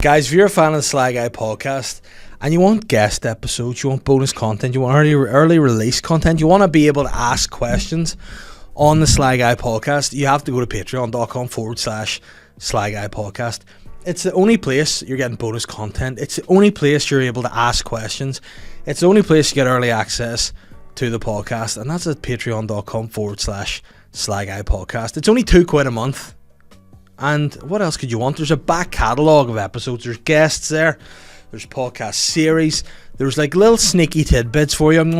Guys, if you're a fan of the Sly Guy podcast and you want guest episodes, you want bonus content, you want early release content, you want to be able to ask questions on the Sly Guy podcast, you have to go to patreon.com/Sly Guy podcast. It's the only place you're getting bonus content. It's the only place you're able to ask questions. It's the only place you get early access to the podcast, and that's at patreon.com/Sly Guy podcast. It's only £2 a month. And what else could you want? There's a back catalogue of episodes. There's guests there. There's podcast series. There's like little sneaky tidbits for you. And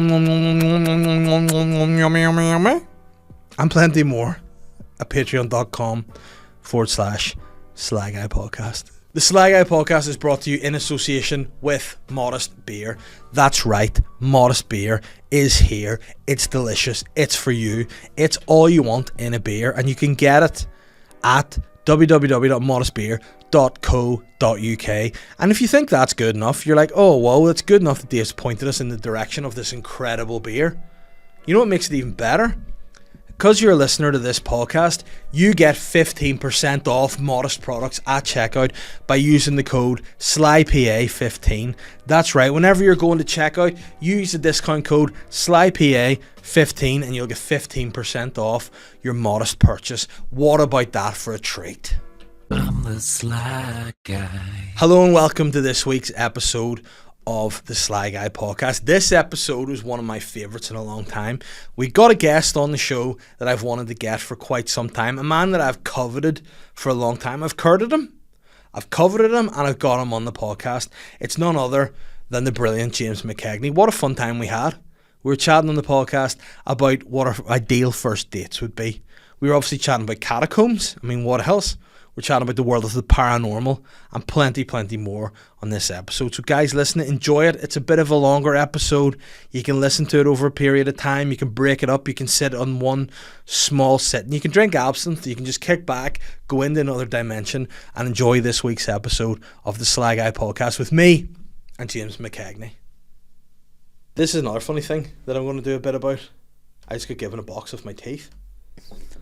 plenty more at patreon.com/Sly Guy podcast. The Sly Guy podcast is brought to you in association with Modest Beer. That's right, Modest Beer is here. It's delicious. It's for you. It's all you want in a beer. And you can get it at www.modestbeer.co.uk. And if you think that's good enough, you're like, oh, well, it's good enough that Dave's pointed us in the direction of this incredible beer. You know what makes it even better? Because you're a listener to this podcast, you get 15% off Modest products at checkout by using the code SLYPA15. That's right, whenever you're going to checkout, use the discount code SLYPA15 and you'll get 15% off your Modest purchase. What about that for a treat? I'm the Sly Guy. Hello and welcome to this week's episode of the Sly Guy podcast. This episode was one of my favourites in a long time. We got a guest on the show that I've wanted to get for quite some time, a man that I've coveted for a long time. I've courted him, I've coveted him, and I've got him on the podcast. It's none other than the brilliant James McKegney. What a fun time we had. We were chatting on the podcast about what our ideal first dates would be. We were obviously chatting about Catacombs. I mean, what else? We're chatting about the world of the paranormal and plenty more on this episode. So guys, listen, enjoy it. It's a bit of a longer episode. You can listen to it over a period of time. You can break it up. You can sit on one small sit. And you can drink absinthe. You can just kick back, go into another dimension, and enjoy this week's episode of the Sly Guy podcast with me and James McKegney. This is another funny thing that I'm going to do a bit about. I just got given a box of my teeth.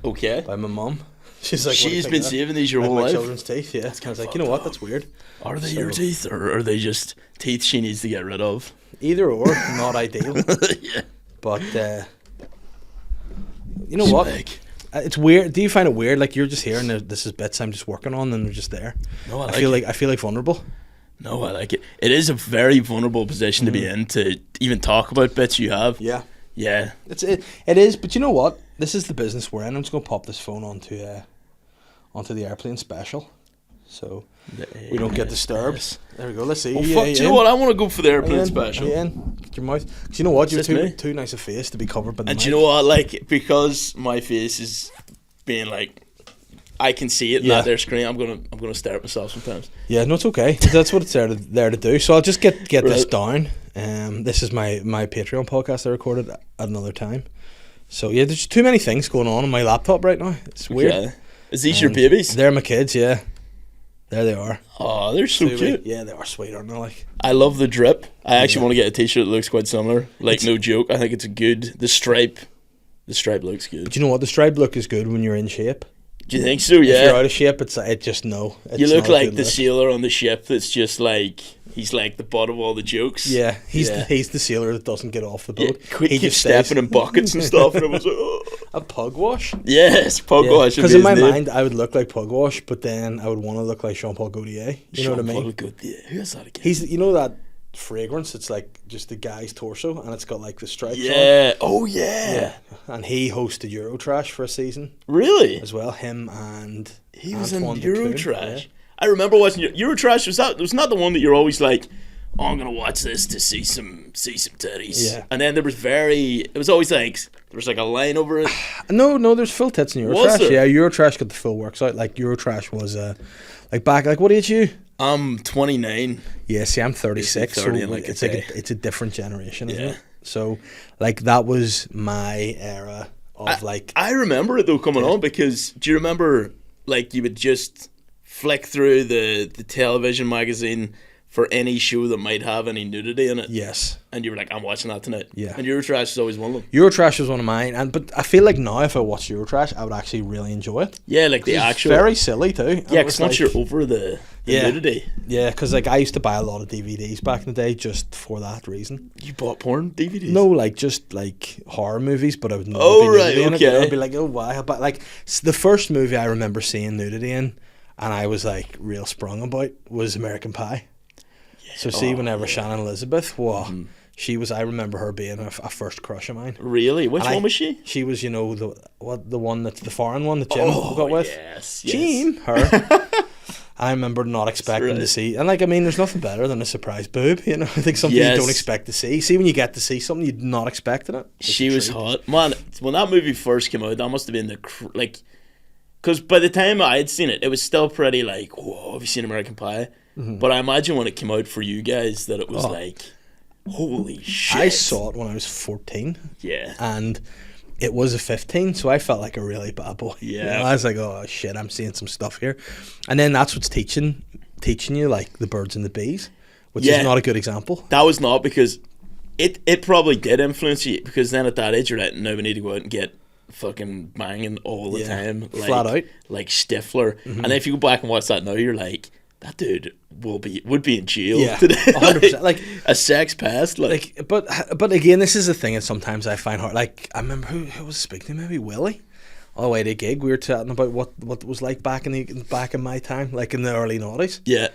Okay. By my mum. She's like, she's been saving these your whole my life. Children's teeth, yeah. It's kind of like, you know what? That's weird. Are they your teeth, or are they just teeth she needs to get rid of? Either or, not ideal. Yeah. But you know what? It's weird. Do you find it weird? Like you're just here, and this is bits I'm just working on, and they're just there. No, I feel like vulnerable. No, I like it. It is a very vulnerable position to be in, to even talk about bits you have. Yeah. Yeah. It is. But you know what? This is the business we're in. I'm just gonna pop this phone onto the airplane special, so we don't get disturbed. There we go. Let's see. Oh, fuck, do you know what? I want to go for the airplane special. Get your mouth. Cause you know what? You're too nice a face to be covered by the And mic. you know what? Like, because my face is being like, I can see it in that there screen. I'm gonna stare at myself sometimes. Yeah, no, it's okay. That's what it's there to do. So I'll just get this down. This is my Patreon podcast I recorded at another time. So yeah, there's too many things going on my laptop right now. It's weird. Okay. Is these your babies? They're my kids, yeah. There they are. Oh, they're so cute. Yeah, they are sweet, aren't they? Like, I love the drip. I actually want to get a t-shirt that looks quite similar. Like, no joke. I think it's the stripe looks good. But you know what? The stripe look is good when you're in shape. Do you think so? Yeah. If you're out of shape, it's you look like the sailor on the ship that's just like, he's like the butt of all the jokes. Yeah, he's the sailor that doesn't get off the boat. Yeah, he keeps stepping in buckets and stuff, and I was like, oh. A pugwash? Yes, pugwash. Because in my mind, I would look like pugwash, but then I would want to look like Jean-Paul Gaultier. You know what I mean? Jean-Paul Gaultier. Who is that again? He's, you know that fragrance? It's like just the guy's torso, and it's got like the stripes on. Yeah. Oh, yeah. And he hosted Eurotrash for a season. Really? As well, him and he was Antoine in Eurotrash. Yeah. I remember watching Eurotrash. Was not the one that you're always like, oh, I'm gonna watch this to see some titties. Yeah. And then it was always like there was like a line over it. No, there's full tits in Eurotrash. Yeah, Eurotrash got the full works out. Like Eurotrash was like back, like, what age are you? I'm 29. Yeah, see, I'm 36. So it's a different generation, isn't it? So like that was my era of I remember it though coming on, because do you remember like you would just flick through the television magazine for any show that might have any nudity in it. Yes. And you were like, I'm watching that tonight. Yeah. And Eurotrash is always one of them. Eurotrash was one of mine, but I feel like now if I watch Eurotrash, I would actually really enjoy it. Yeah, like the It's actual... very silly too. Yeah, because once you're over the nudity... Yeah, because like I used to buy a lot of DVDs back in the day just for that reason. You bought porn DVDs? No, like just like horror movies, but I would never Oh, be right, nudity in it. okay. I'd be like, oh, why? But like the first movie I remember seeing nudity in, and I was like real sprung about, was American Pie. So see, whenever Shannon Elizabeth, she was. I remember her being a first crush of mine. Really? Which one was she? She was, you know, the one that's the foreign one that Jim got with. Yes, Jim, her. I remember not expecting to see, and like I mean, there's nothing better than a surprise boob. You know, I think something you don't expect to see. See, when you get to see something you're not expecting it. She was hot, man. When that movie first came out, that must have been because by the time I had seen it, it was still pretty like, whoa, have you seen American Pie? Mm-hmm. But I imagine when it came out for you guys that it was like, holy shit. I saw it when I was 14. Yeah. And it was a 15, so I felt like a really bad boy. Yeah. You know, I was like, oh shit, I'm seeing some stuff here. And then that's what's teaching you, like the birds and the bees, which is not a good example. That was not, because it probably did influence you, because then at that age you're like, no, we need to go out and get fucking banging all the time. Like, flat out. Like Stifler. Mm-hmm. And then if you go back and watch that now, you're like, that dude would be in jail today. 100%. Like a sex pest. But again, this is the thing that sometimes I find hard. Like I remember who was speaking to me, maybe Willie. On the way to a gig, we were chatting about what it was like back in my time, like in the early noughties. Yeah.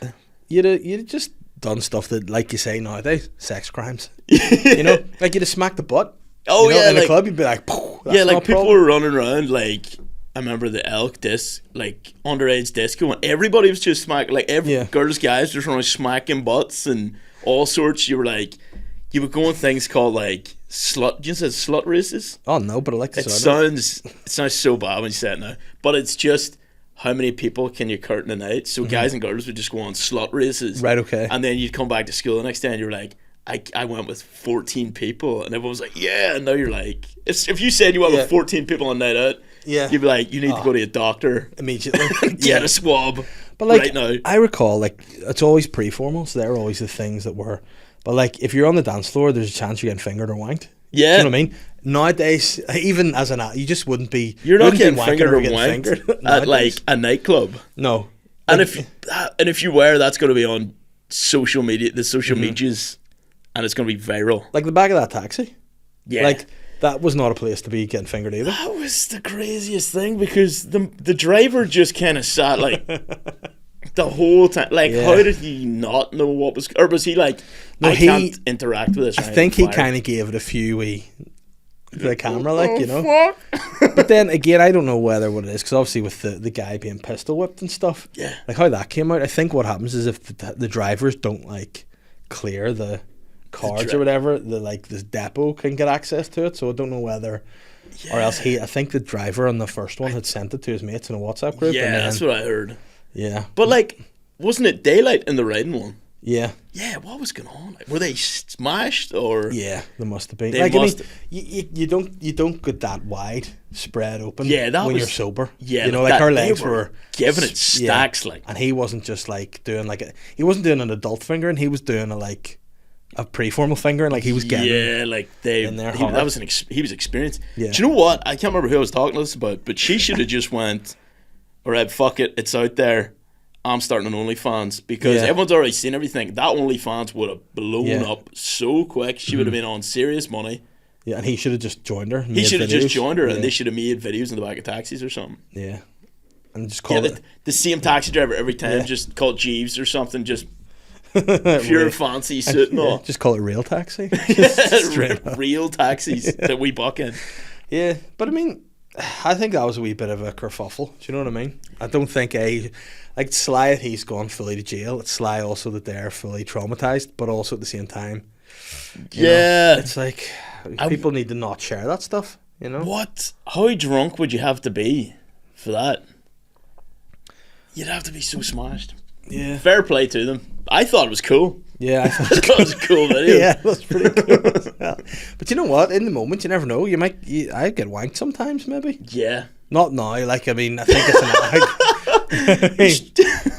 You'd just done stuff that, like you say nowadays, sex crimes. You know, like you'd have smacked the butt. Oh, you know, yeah, in a club you'd be like, yeah, like people were running around like, I remember the Elk disc, like underage disco, and everybody was just smacking, like girls, guys, just running smacking butts and all sorts. You were like, you would go on things called like slut. Do you say slut races? Oh no, but I like the it sounds so bad when you say it now, but it's just how many people can you curtain a night? So guys and girls would just go on slut races, right? Okay, and then you'd come back to school the next day and you're like, I went with 14 people, and everyone was like, yeah. And now you're like, if you said you went with 14 people on a night out, you'd be like, you need to go to a doctor immediately, get a swab. But like, right now, I recall, like, it's always pre-formals. They're always the things that were. But like, if you're on the dance floor, there's a chance you're getting fingered or wanked. Yeah, you know what I mean. Nowadays, even as you just wouldn't be. You're not getting fingered or wanked fingered at like a nightclub. No, and if you were, that's going to be on social media, the social medias. And it's going to be viral. Like the back of that taxi. Yeah. Like, that was not a place to be getting fingered either. That was the craziest thing, because the driver just kind of sat like the whole time. Like, how did he not know what was... Or was he like, can't interact with this? I think he kind of gave it a few the camera, like, you know. But then, again, I don't know what it is, because obviously with the guy being pistol whipped and stuff. Yeah. Like, how that came out, I think what happens is if the drivers don't, like, clear the cards or whatever, the depot can get access to it. So I don't know whether, or else I think the driver on the first one had sent it to his mates in a WhatsApp group. Yeah, that's what I heard. Yeah, but like, wasn't it daylight in the riding one? Yeah. Yeah, what was going on? Like, were they smashed or? Yeah, they must have been. Like, I mean, you don't get that wide spread open. Yeah, when you're sober. Yeah, you know, like our legs were giving it stacks, like. And he wasn't just like doing he wasn't doing an adult fingering. He was doing a pre-formal fingering, like he was getting like they in there. That was he was experienced. Yeah. Do you know what? I can't remember who I was talking to this about, but she should have just went, all right, fuck it, it's out there. I'm starting an OnlyFans, because everyone's already seen everything. That OnlyFans would have blown up so quick. She would have been on serious money. Yeah, and he should have just joined her. He should have just joined her, and they should have made videos in the back of taxis or something. Yeah, and just call it the same taxi driver every time, just called Jeeves or something, just. Pure fancy suit and all. Just call it real taxi. Real taxis that we buck in. Yeah, but I mean, I think that was a wee bit of a kerfuffle. Do you know what I mean? I don't think like Sly, he's gone fully to jail. It's Sly also that they're fully traumatized, but also at the same time, you know, it's like people need to not share that stuff. You know what? How drunk would you have to be for that? You'd have to be so smashed. Yeah. Fair play to them. I thought it was cool. Yeah, I thought it was a cool video. Yeah, it was pretty cool as well. But you know what? In the moment, you never know. I get wanked sometimes, maybe. Yeah. Not now. Like, I mean, I think it's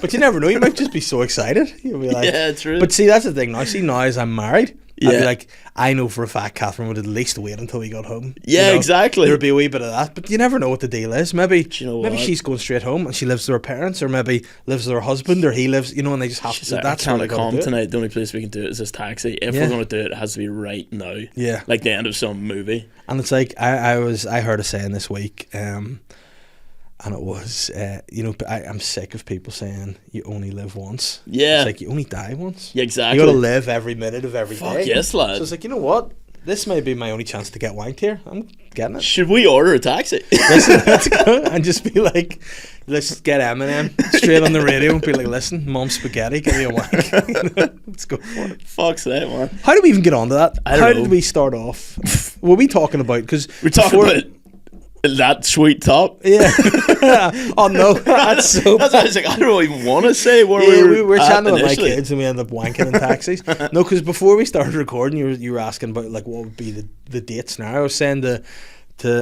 But you never know. You might just be so excited. You'll be like, yeah, true. But see, that's the thing. Now as I'm married, I'd be Yeah. like, I know for a fact Catherine would at least wait until we got home. Yeah, exactly. There would be a wee bit of that, but you never know what the deal is. Maybe you know maybe what? she's going straight home and she lives with her parents, or maybe lives with her husband, or he lives, and they just have She's to. like, That's I how can't they got come to do it. tonight. The only place we can do it is this taxi. If Yeah. we're going to do it, it has to be right now. Yeah. Like the end of some movie. And it's like I heard a saying this week, and it was, I'm sick of people saying you only live once. Yeah. It's like you only die once. Yeah, exactly. You got to live every minute of every Fuck day. yes, lad. So it's like, you know what? This may be my only chance to get wanked here. I'm getting it. Should we order a taxi? Listen, let's go and just be like, let's get Eminem straight on the radio and be like, listen, Mom Spaghetti, give me a wank. Let's go for it. Fuck's that, man. How did we even get onto that? I don't How know. did we start off? What were we talking about? Because We're talking about that sweet top. Yeah. Oh no, that's so. That's what I was like, I don't even want to say where Yeah, we were at chatting about my initially. kids and we ended up wanking in taxis. No, because before we started recording, you were asking about like what would be the date scenario. I was saying to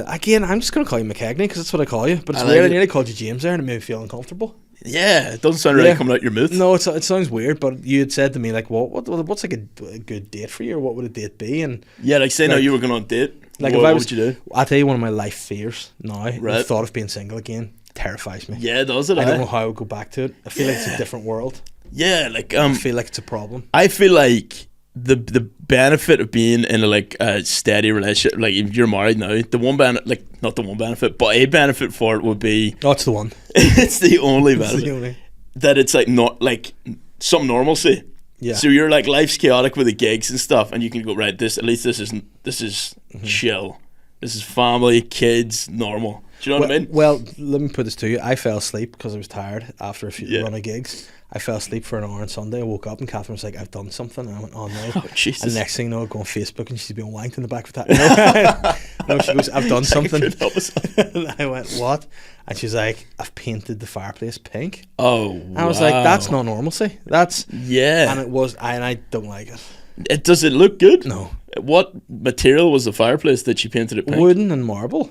again, I'm just gonna call you McKegney because that's what I call you. But it's I like weird. I it. nearly called you James there, and it made me feel uncomfortable. Yeah, it doesn't sound really Yeah. coming out your mouth. No, it sounds weird. But you had said to me like, what's like a good date for you, or what would a date be? And Yeah, like say now Like- you were going on a date. like what, if I what was, would you do? I'll tell you one of my life fears now. The Right. thought of being single again terrifies me. Yeah, does it? I don't eh? know how I would go back to it. I feel like it's a Yeah. different world. Yeah, like I feel like it's a problem. I feel like the benefit of being in a steady relationship, like if you're married now, the one benefit, like not the one benefit, but a benefit for it would be Oh, it's the one. it's the only It's benefit the only. that it's like not like some normalcy. Yeah. So you're like life's chaotic with the gigs and stuff, and you can go right. This at least this is Mm-hmm. chill. This is family, kids, normal. Do you know what I mean? Well, let me put this to you. I fell asleep because I was tired after a few Yeah. run of gigs. I fell asleep for an hour on Sunday. I woke up and Catherine was like, I've done something. And I went, oh no. Oh, Jesus. And next thing you know, I go on Facebook and she's being wanked in the back of that. No, she goes, I've done something. Couldn't help myself. And I went, what? And she's like, I've painted the fireplace pink. Oh, And I was like, that's not normalcy. That's, Yeah. and it was, and I don't like it. Does it look good? No. What material was the fireplace that she painted it pink? Wooden and marble.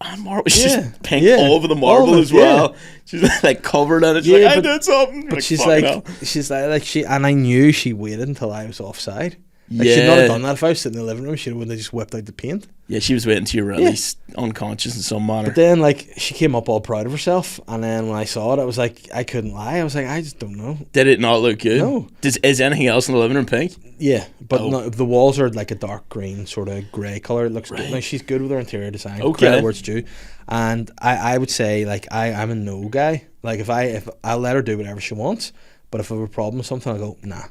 And marble. She's Yeah. just pink Yeah. all over the All marble of it, as well. She's like covered in it. She's Yeah, like, I but- did something. But she's "Fucking like, hell." and I knew she waited until I was offside. Like, she'd not Yeah. have done that if I was sitting in the living room. She wouldn't have just whipped out the paint. Yeah, she was waiting till you were at Yeah. least unconscious in some manner. But then, like, she came up all proud of herself, and then when I saw it, I was like, I couldn't lie. I was like, I just don't know. Did it not look good? No. Is anything else in the living room pink? Yeah, but Oh. no, the walls are like a dark green, sort of grey colour. It looks good. Right. Now, she's good with her interior design. Okay. Credit where it's due. And I would say, like, I'm a no guy. Like, if I'll let her do whatever she wants, but if I have a problem with something, I'll go, nah.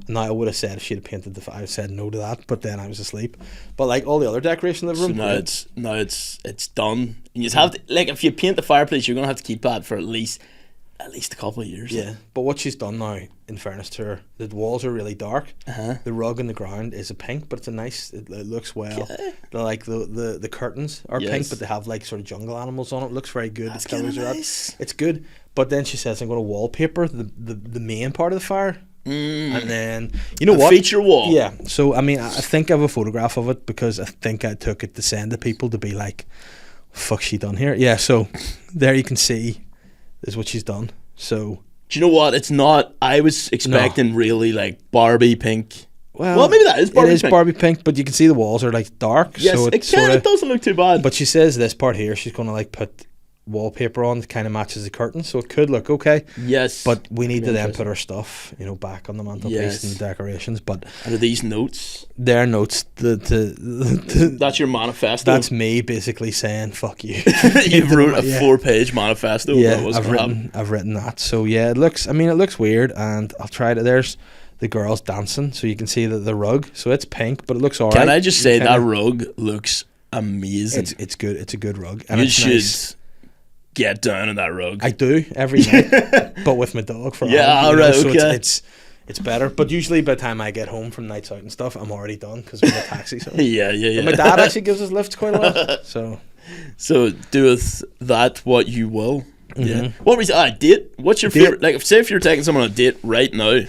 Now, I would have said if she'd have painted I said no to that, but then I was asleep. But like all the other decoration in the So room, now it's done. You just have to, like, if you paint the fireplace, you're gonna have to keep that for at least a couple of years. yeah. But what she's done now, in fairness to her, the walls are really dark. Uh-huh. The rug on the ground is a pink, but it's a nice. It looks well. Okay. The curtains are pink, Yes. but they have like sort of jungle animals on it. It looks very good. That's the colours kinda are nice. It's good. But then she says I'm going to wallpaper the main part of the fire, and then you know A what? feature wall. Yeah. So I mean, I think I have a photograph of it because I think I took it to send to people to be like, "Fuck, she done here?" Yeah. So there you can see is what she's done. So Do you know what? It's not. I was expecting really like Barbie pink. Well, maybe that is Barbie It is pink. Barbie pink, but you can see the walls are like dark. Yes, so it, sort it of. doesn't look too bad. But she says this part here, she's going to like put wallpaper on that kind of matches the curtain, so it could look okay. yes. But we need to then Interesting. put our stuff, back on the mantelpiece Yes. and the decorations. But And are these notes? their notes, That's your manifesto. that's me basically saying "fuck you." You've wrote a Yeah. 4-page manifesto. Yeah, about what's I've gonna happen. written that. So yeah, it looks weird, and I'll try to. There's the girls dancing, so you can see the rug. So it's pink, but it looks alright. Can I just say Kinda- that rug looks amazing? It's good. It's a good rug, and You it's should nice. get down on that rug. I do every night, but with my dog for Yeah, home, alright, so okay. it's better. But usually by the time I get home from nights out and stuff, I'm already done because we're in a taxi. So yeah. But my dad actually gives us lifts quite a lot. So So do with that what you will. Yeah. Mhm. What was date? What's your Date. favorite? Like, say if you're taking someone on a date right now,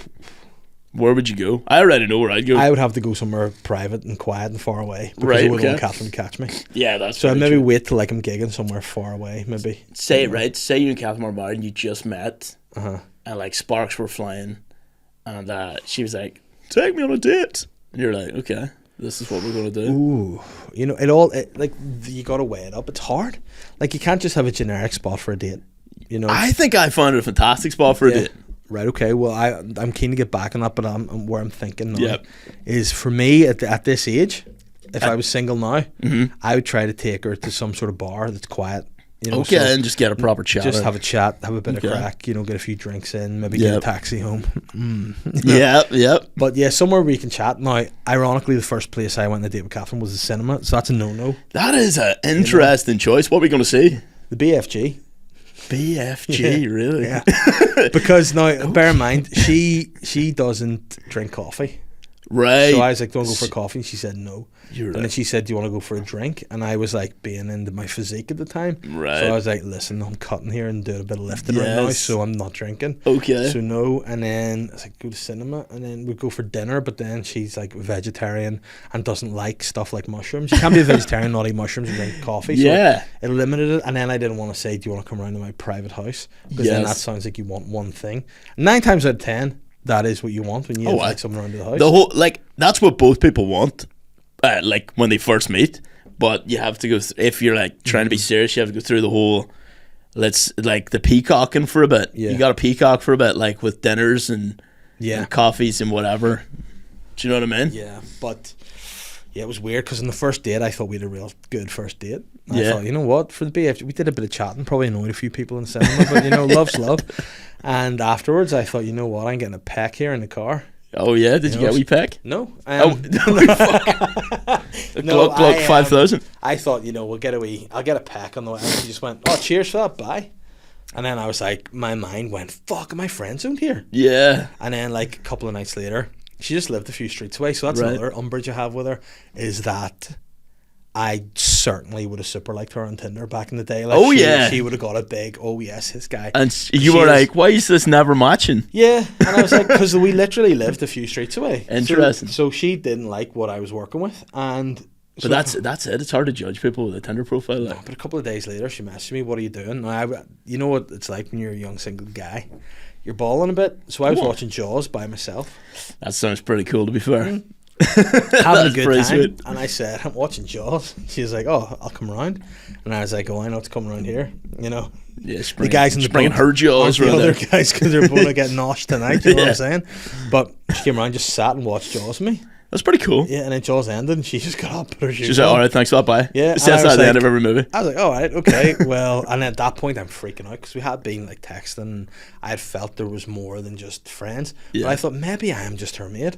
Where would you go? I already know where I'd go. I would have to go somewhere private and quiet and far away because Right, I wouldn't okay. want Catherine to catch me. Yeah, that's So I'd very maybe true. wait till like I'm gigging somewhere far away, maybe. Say you and Catherine were married and you just met, Uh-huh. and like sparks were flying, and she was like, "Take me on a date," and you're like, "Okay, this is what we're gonna do." Ooh, you know, like you gotta weigh it up. It's hard. Like you can't just have a generic spot for a date. You know, I think I found it a fantastic spot for a date. Right. Okay. Well, I'm keen to get back on that, but where I'm thinking now Yep. is for me at this age, if I was single now, Mm-hmm. I would try to take her to some sort of bar that's quiet. You know, Okay, so and just get a proper chat. just in. have a chat, have a bit Okay. of crack. You know, get a few drinks in, maybe get a Yep. taxi home. Yep. But yeah, somewhere where you can chat. Now, ironically, the first place I went on a date with Catherine was the cinema, so that's a no-no. That is an interesting choice. What are we going to see? The BFG. BFG, really? Yeah. Because now, bear in mind, she doesn't drink coffee. Right. So I was like, "Do you want to go for coffee?" And she said no. You're And right. then she said, "Do you want to go for a drink?" And I was like, being into my physique at the time. Right. So I was like, "Listen, I'm cutting here and doing a bit of lifting right now, Yes. so I'm not drinking." Okay. So no. And then I was like, "Go to cinema," and then we'd go for dinner. But then she's like vegetarian and doesn't like stuff like mushrooms. You can't be a vegetarian, not eat mushrooms, and drink coffee. So Yeah. it limited it. And then I didn't want to say, "Do you want to come around to my private house?" Because then Yes. that sounds like you want one thing. 9 times out of 10, that is what you want when you invite someone around to the house. The whole, like, that's what both people want, like, when they first meet. But you have to go, if you're, like, trying to be serious, you have to go through the whole, the peacocking for a bit. Yeah. You got to peacock for a bit, like, with dinners and, Yeah. and coffees and whatever. Do you know what I mean? Yeah, but yeah, it was weird because on the first date, I thought we had a real good first date. And Yeah. I thought, you know what, for the BFG, we did a bit of chatting, probably annoyed a few people in the cinema, but you know, love's love. And afterwards, I thought, you know what, I'm getting a peck here in the car. Oh, yeah? Did you know, get a wee peck? No. Oh, No, Glock 5,000. I thought, you know, I'll get a peck on the way. And she just went, "Oh, cheers for that, bye." And then I was like, my mind went, "Fuck, am I friend zoned here?" Yeah. And then like a couple of nights later, she just lived a few streets away. So that's Right. another umbrage I have with her, is that I certainly would have super liked her on Tinder back in the day. Like Oh, she, yeah. she would have got a big, "Oh yes, this guy." And you She were is- like, why is this never matching? Yeah, and I was like, because we literally lived a few streets away. Interesting. So she didn't like what I was working with, and But that's it. It's hard to judge people with a Tinder profile. Like. But a couple of days later, she messaged me, "What are you doing?" Now, you know what it's like when you're a young single guy. You're balling a bit. So I was watching Jaws by myself, That sounds pretty cool, to be fair. having a That's good pretty time. sweet. And I said, "I'm watching Jaws." She was like, "Oh, I'll come around." And I was like, "Oh, I know to come around here." You know, Yeah, the guys in the bringing boat her aren't jaws the around other there. guys because they're going to get noshed tonight. You know what Yeah. I'm saying? But she came around, just sat and watched Jaws with me. That's pretty cool. Yeah, and then Jaws ended, and she just got up, put her shoes She's like, on. all right, thanks a lot, bye. Yeah, It and says I that was at the end like- of every movie. I was like, all right, okay, well, and at that point I'm freaking out because we had been like texting. I had felt there was more than just friends. Yeah. But I thought maybe I am just her mate.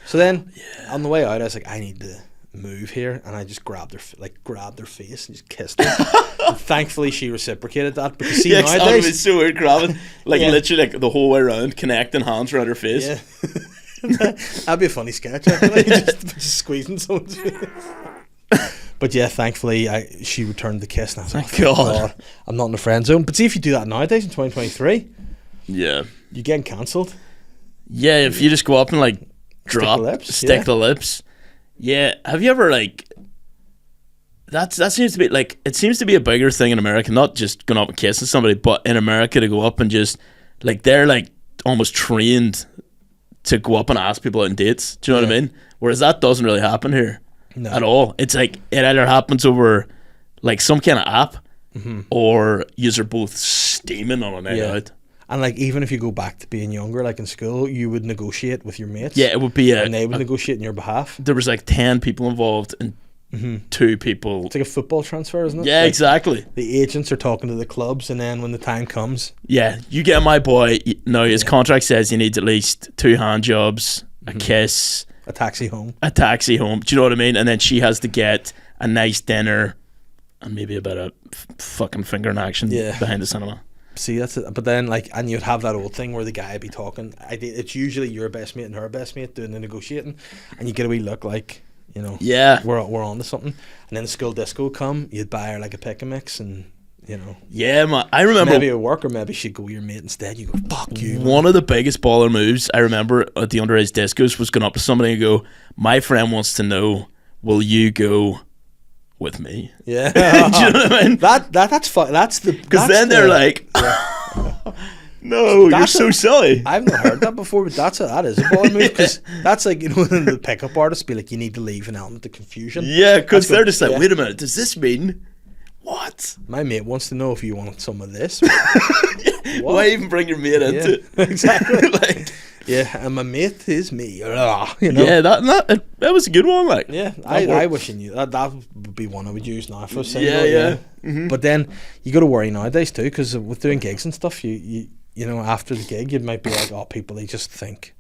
So then on the way out, I was like, I need to move here, and I just grabbed her face and just kissed her. And thankfully, she reciprocated that because see Yeah, 'cause that would've been nowadays, so weird grabbing, like Yeah. literally like the whole way around, connecting hands around her face. yeah. That'd be a funny sketch, actually. just squeezing someone's face. But yeah, thankfully, she returned the kiss, and I was like, Thank "Oh, God." God, I'm not in the friend zone." But see, if you do that nowadays in 2023, Yeah. you're getting cancelled. Yeah, if you just go up and like drop, the lips, stick yeah. the lips. Yeah. Have you ever like? That seems to be like, it seems to be a bigger thing in America. Not just going up and kissing somebody, but in America to go up and just like they're like almost trained to go up and ask people out on dates. Do you know what I Yeah. mean? Whereas that doesn't really happen here No. at all. It's like it either happens over like some kind of app, or yous are both steaming on a night Yeah. out. And like, even if you go back to being younger, like in school, you would negotiate with your mates. Yeah, it would be and they would negotiate on your behalf. there was like 10 people involved and 2 people. It's like a football transfer, isn't it? Yeah, Like, exactly. the agents are talking to the clubs, and then when the time comes, Yeah, you get my boy. Now his contract says he needs at least 2 hand jobs, a kiss, a taxi home. a taxi home. Do you know what I mean? And then she has to get a nice dinner and maybe a bit of fucking finger in action Yeah. behind the cinema. See, that's it. But then, like, and you'd have that old thing where the guy would be talking. It's usually your best mate and her best mate doing the negotiating, and you get a wee look like, you know, Yeah. we're on to something. And then the school disco would come, you'd buy her like a pick a mix, and you know. Yeah, man. I remember Maybe at work, or maybe she'd go with your mate instead. You go, fuck you. One of the biggest baller moves I remember at the underage discos was going up to somebody and go, my friend wants to know, will you go with me? Yeah. Do you know what I mean? That's fun. Because then they're like, no, you're so silly. I've not heard that before, but that is a baller move, because that's like, you know, when the pickup artists be like, you need to leave an element of confusion. Yeah, because they're just like, wait a minute, does this mean what? My mate wants to know if you want some of this. Why even bring your mate into it? Exactly. Like, yeah, and my mate is me. You know? Yeah, that was a good one. Like, yeah, I wish I knew that would be one I would use now if I was single. Yeah. Mm-hmm. But then you got to worry nowadays too, because with doing gigs and stuff, you know, after the gig, you might be like, oh, people, they just think.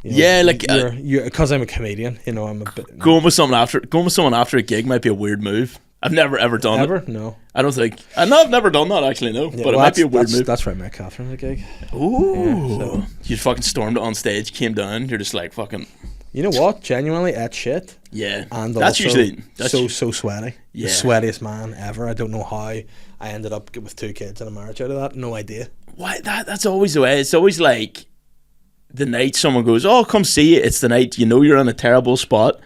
You know, yeah, like you're because I'm a comedian. You know, I'm a bit going with someone after a gig might be a weird move. I've never ever done it. No. I don't think. I've never done that actually. No, Yeah, but it might be a weird move. That's right, I met Catherine at a gig. Ooh, yeah, so. You fucking stormed it on stage, came down. You're just like fucking. You know what? Genuinely, ate shit. Yeah, and that's usually so sweaty. Yeah. The sweatiest man ever. I don't know how I ended up with 2 kids and a marriage out of that. No idea. Why that's always the way. It's always like the night someone goes, "Oh, come see it." It's the night you know you're in a terrible spot.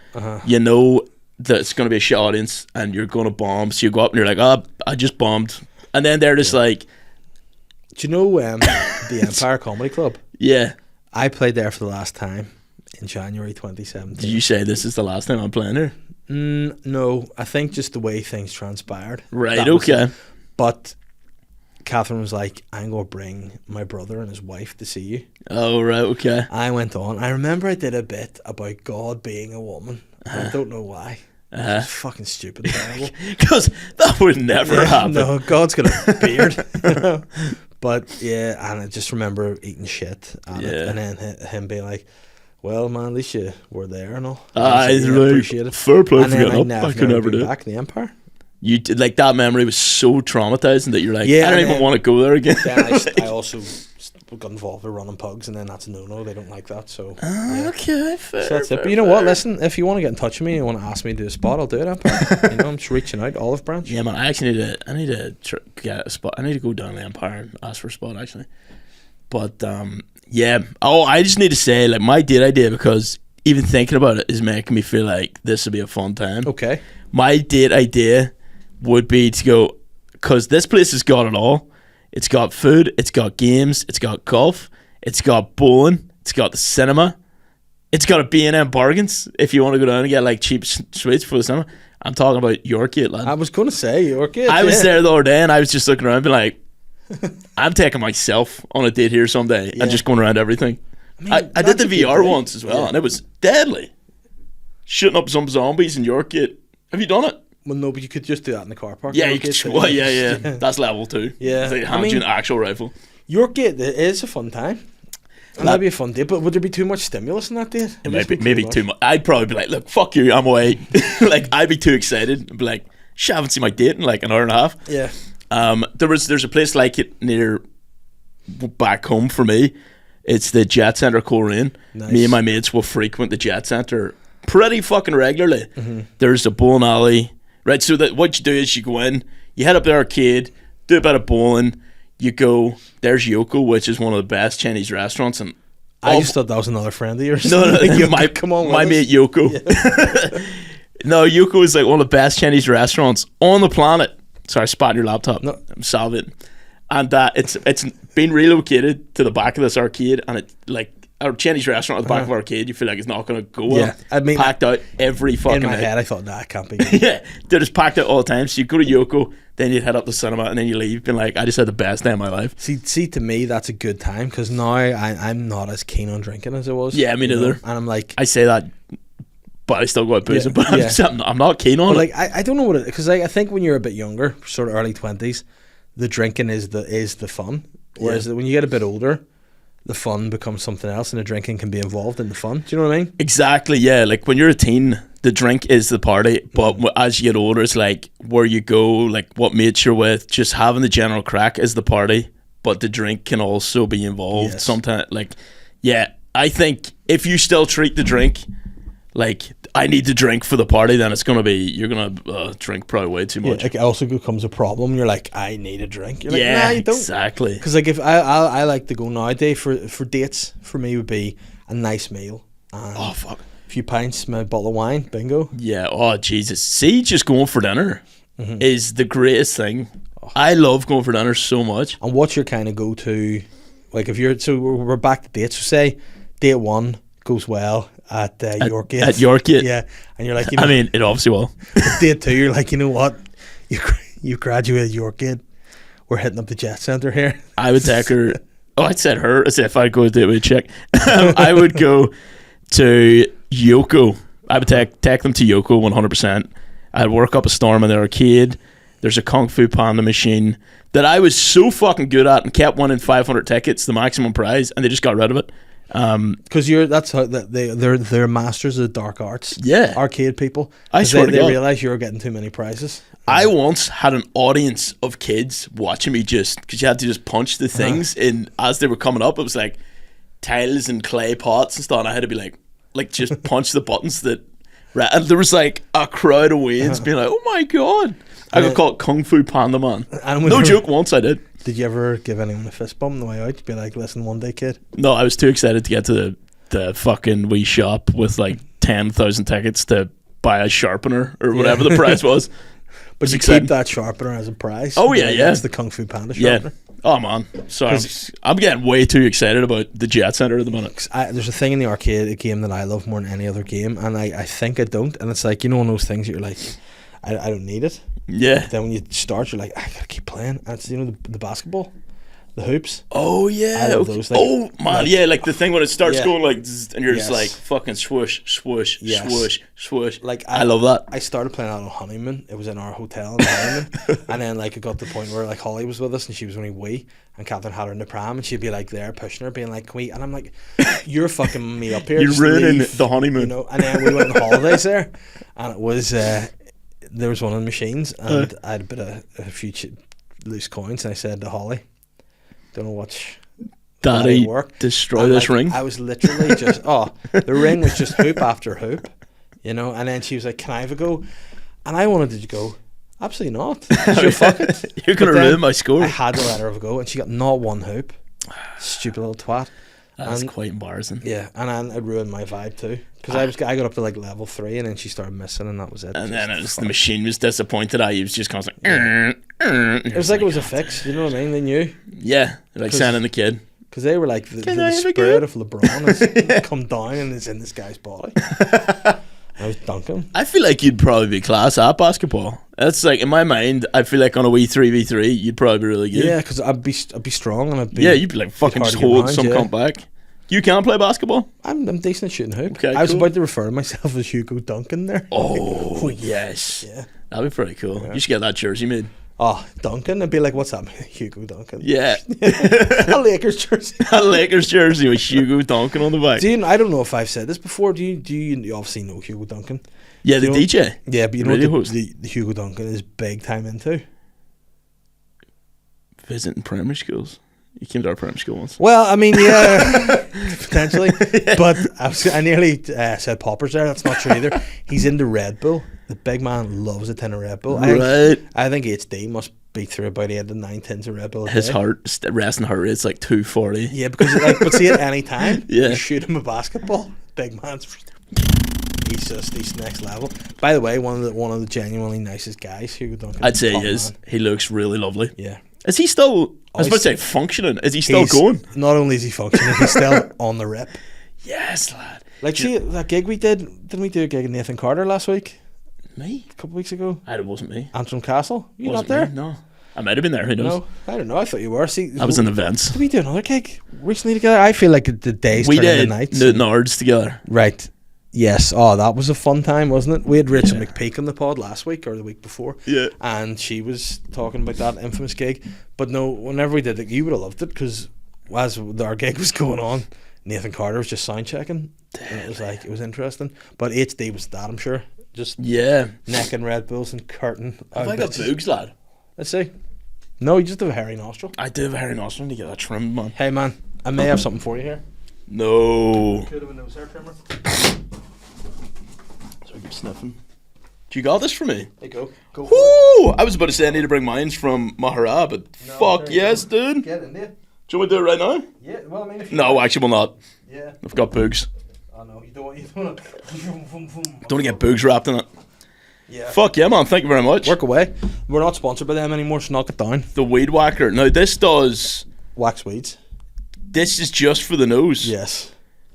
You know that it's going to be a shit audience and you're going to bomb. So you go up and you're like, "Oh, I just bombed," and then they're just like, "Do you know the Empire Comedy Club?" Yeah, I played there for the last time in January 2017. Did you say this is the last time I'm playing there? No, I think just the way things transpired. Right. Okay. But Catherine was like, I'm going to bring my brother and his wife to see you. Oh, right, okay. I went on. I remember I did a bit about God being a woman. I don't know why. It's fucking stupid. Because that would never happen. No, God's got a beard. You know? But yeah, and I just remember eating shit at it, and then him being like, well, man, at least you were there and all. I really appreciate it. Fair play for getting up. I could never do it. Back in the Empire. You did, like, that memory was so traumatizing that you're like, I don't even want to go there again. Then I also got involved with running pugs, and then that's a no. They don't like that. So okay, fair. So that's it. But you know what? Listen, if you want to get in touch with me and you want to ask me to do a spot, I'll do it. Empire. You know, I'm just reaching out. Olive Branch. Yeah, man. I actually need to get a spot. I need to go down to the Empire and ask for a spot actually. But yeah. Oh, I just need to say, like, my date idea, because even thinking about it is making me feel like this would be a fun time. Okay. My date idea would be to go, because this place has got it all. It's got food, it's got games, it's got golf, it's got bowling, it's got the cinema, it's got a B&M bargains if you want to go down and get like cheap sweets for the cinema. I'm talking about Yorkgate, lad. I was going to say Yorkgate. I was there the other day and I was just looking around being like, I'm taking myself on a date here someday and just going around everything. I did the VR once as well, and it was deadly. Shooting up some zombies in Yorkgate. Have you done it? Well, no, but you could just do that in the car park. Yeah, you could. Yeah. That's level 2. Yeah, they hand you an actual rifle. Yorkgate is a fun time. And that'd be a fun date, but would there be too much stimulus in that date? It might be maybe too much. I'd probably be like, look, fuck you, I'm away. Like, I'd be too excited. I'd be like, shit, I haven't seen my date in like an hour and a half. Yeah. There's a place like it near back home for me. It's the Jet Centre Coleraine. Nice. Me and my mates will frequent the Jet Centre pretty fucking regularly. Mm-hmm. There's a bowling alley. Right, so what you do is you go in, you head up the arcade, do a bit of bowling, you go, there's Yoko, which is one of the best Chinese restaurants. And I just thought that was another friend of yours. No, my mate Yoko. Yeah. No, Yoko is like one of the best Chinese restaurants on the planet. Sorry, I spat your laptop. No. I'm salving. And it's been relocated to the back of this arcade, and it like our Chinese restaurant at the back of our arcade, you feel like it's not going to go well. Yeah, I mean, packed out every fucking night. In my head, I thought, nah, it can't be. Yeah, they're just packed out all the time. So you go to Yoko, then you head up to the cinema, and then you leave, being like, I just had the best day of my life. See, to me, that's a good time, because now I'm not as keen on drinking as I was. Yeah, me neither. And I'm like, I say that, but I still go out boozing. But I'm not keen on it. Like, I don't know what it, because I think when you're a bit younger, sort of early 20s, the drinking is the fun. Whereas when you get a bit older, the fun becomes something else, and the drinking can be involved in the fun. Do you know what I mean? Exactly, yeah. Like, when you're a teen, the drink is the party, but as you get older, it's like where you go, like what mates you're with, just having the general crack is the party, but the drink can also be involved sometimes. Like, yeah, I think if you still treat the drink like I need to drink for the party, then it's gonna be you're gonna drink probably way too much. Like it also becomes a problem. You're like, I need a drink. You're like, nah, you don't. Exactly. Because like if I like to go nowadays for dates, for me would be a nice meal. And oh fuck. A few pints, my bottle of wine, bingo. Yeah. Oh Jesus. See, just going for dinner is the greatest thing. I love going for dinner so much. And what's your kind of go to? Like if you're we're back to dates. So say date 1 goes well at Yorkgate. At Yorkgate. Yeah. And you're like, you know, I mean, it obviously will. Date 2, you're like, you know what? You graduated Yorkgate. We're hitting up the jet centre here. I would take her. Oh, I said her. I said if I'd go to date with a chick, I would go to Yoko. I would take them to Yoko 100%. I'd work up a storm in the arcade. There's a Kung Fu Panda machine that I was so fucking good at and kept winning 500 tickets, the maximum prize, and they just got rid of it. Because that's how they're masters of the dark arts. Yeah, arcade people. I swear they realize you're getting too many prizes. I once had an audience of kids watching me just because you had to just punch the things in as they were coming up. It was like tiles and clay pots and stuff. And I had to be like just punch the buttons that. Right, and there was like a crowd of waves being like, "Oh my god!" I got called Kung Fu Panda Man. No joke. Once I did. Did you ever give anyone a fist bump on the way out? Be like, "Listen, one day, kid." No, I was too excited to get to the fucking wee shop with like 10,000 tickets to buy a sharpener or whatever the price was. But you keep that sharpener as a prize. Oh yeah. That's the Kung Fu Panda sharpener. Yeah. Oh man, so I'm getting way too excited about the Jet Center at the minute. There's a thing in the arcade, a game that I love more than any other game, and I think I don't. And it's like, you know, one of those things that you're like, I don't need it. Yeah. But then when you start, you're like, I gotta keep playing. And it's, you know, the basketball, the hoops. Oh yeah. I love those. Like, oh man, yeah, like the thing when it starts going like, zzz, and you're just like fucking swoosh, swoosh, swoosh, swoosh. Like I love that. I started playing that on Honeymoon. It was in our hotel in Honeymoon, and then like it got to the point where like Holly was with us and she was only wee, and Catherine had her in the pram, and she'd be like there pushing her, being like, "Can we?" And I'm like, "You're fucking me up here. You're ruining the honeymoon." You know. And then we went on holidays there, and it was there was one of the machines, and I had a few loose coins, and I said to Holly, "Don't know what's Daddy work. Destroy this ring." I was literally just the ring was just hoop after hoop, you know. And then she was like, "Can I have a go?" And I wanted to go, absolutely not. Sure, fuck it. You're gonna ruin my score. I had to let her have a go, and she got not one hoop. Stupid little twat. That's quite embarrassing. Yeah, and then it ruined my vibe too, because I got up to like level 3, and then she started missing, and that was it. And then the machine was disappointed. I was just constantly. It was like it was a fix. You know what I mean? They knew. Yeah, like sending the kid. Because they were like the spirit of LeBron has come down and it's in this guy's body. I was dunking. I feel like you'd probably be class at basketball. That's like in my mind. I feel like on a wee 3v3, you'd probably be really good. Yeah, because I'd be strong and I'd be. Yeah, you'd be like fucking just hold some cunt back. You can't play basketball. I'm decent at shooting hoop. Okay, I was about to refer to myself as Hugo Duncan there. Oh yes, yeah, that'd be pretty cool. Yeah. You should get that jersey made. Oh, Duncan. I'd be like, what's that? Hugo Duncan. Yeah. A Lakers jersey. A Lakers jersey with Hugo Duncan on the back. I don't know if I've said this before. Do you obviously know Hugo Duncan? Yeah, the DJ. Yeah, but you know what the Hugo Duncan is big time into? Visiting primary schools. You came to our primary school once. Well, I mean, yeah, potentially. Yeah. But I nearly said poppers there. That's not true either. He's into Red Bull. The big man loves a tin of Red Bull. Right. I think HD must be through about 8 to 9 tins of Red Bull. His resting heart rate's like 240. Yeah, because but see, at any time, you shoot him a basketball. Big man's. He's next level. By the way, one of the genuinely nicest guys, Hugo Duncan. I'd say he is. Man. He looks really lovely. Yeah. Is he still? I was about to say functioning. Is he still going? Not only is he functioning, he's still on the rip. Yes, lad. Like, see that gig we did? Didn't we do a gig in Nathan Carter last week? Me? A couple of weeks ago. It wasn't me. Antrim Castle. You not there? Me? No. I might have been there. Who knows? No, I don't know. I thought you were. See, I was in the vents. Did we do another gig recently together? I feel like the days we turned did into nights. The Nards together. Right. Yes. Oh, that was a fun time, wasn't it? We had Rachel McPeak on the pod last week or the week before. Yeah. And she was talking about that infamous gig. But no, whenever we did it, you would have loved it because as our gig was going on, Nathan Carter was just sound checking. And it was interesting. But HD was that, I'm sure. Just neck and Red Bulls and curtain. Have I got boogs, lad? Let's see. No, you just have a hairy nostril. I do have a hairy nostril. I need to get that trimmed, man. Hey, man, I may have something for you here. No. Could have a nose hair trimmer. I'm sniffing. Do you got this for me? There you go. Woo! I was about to say I need to bring mine from Mahara, but No, fuck yes, dude. Get in there. Do you want me to do it right now? Yeah, well, I mean, if you No, actually, we'll not. Yeah. I've got boogs. Oh, no, you don't want to. Don't want to get boogs wrapped in it. Yeah. Fuck yeah, man. Thank you very much. Work away. We're not sponsored by them anymore, so knock it down. The weed whacker. Now, this does... Wax weeds. This is just for the nose. Yes.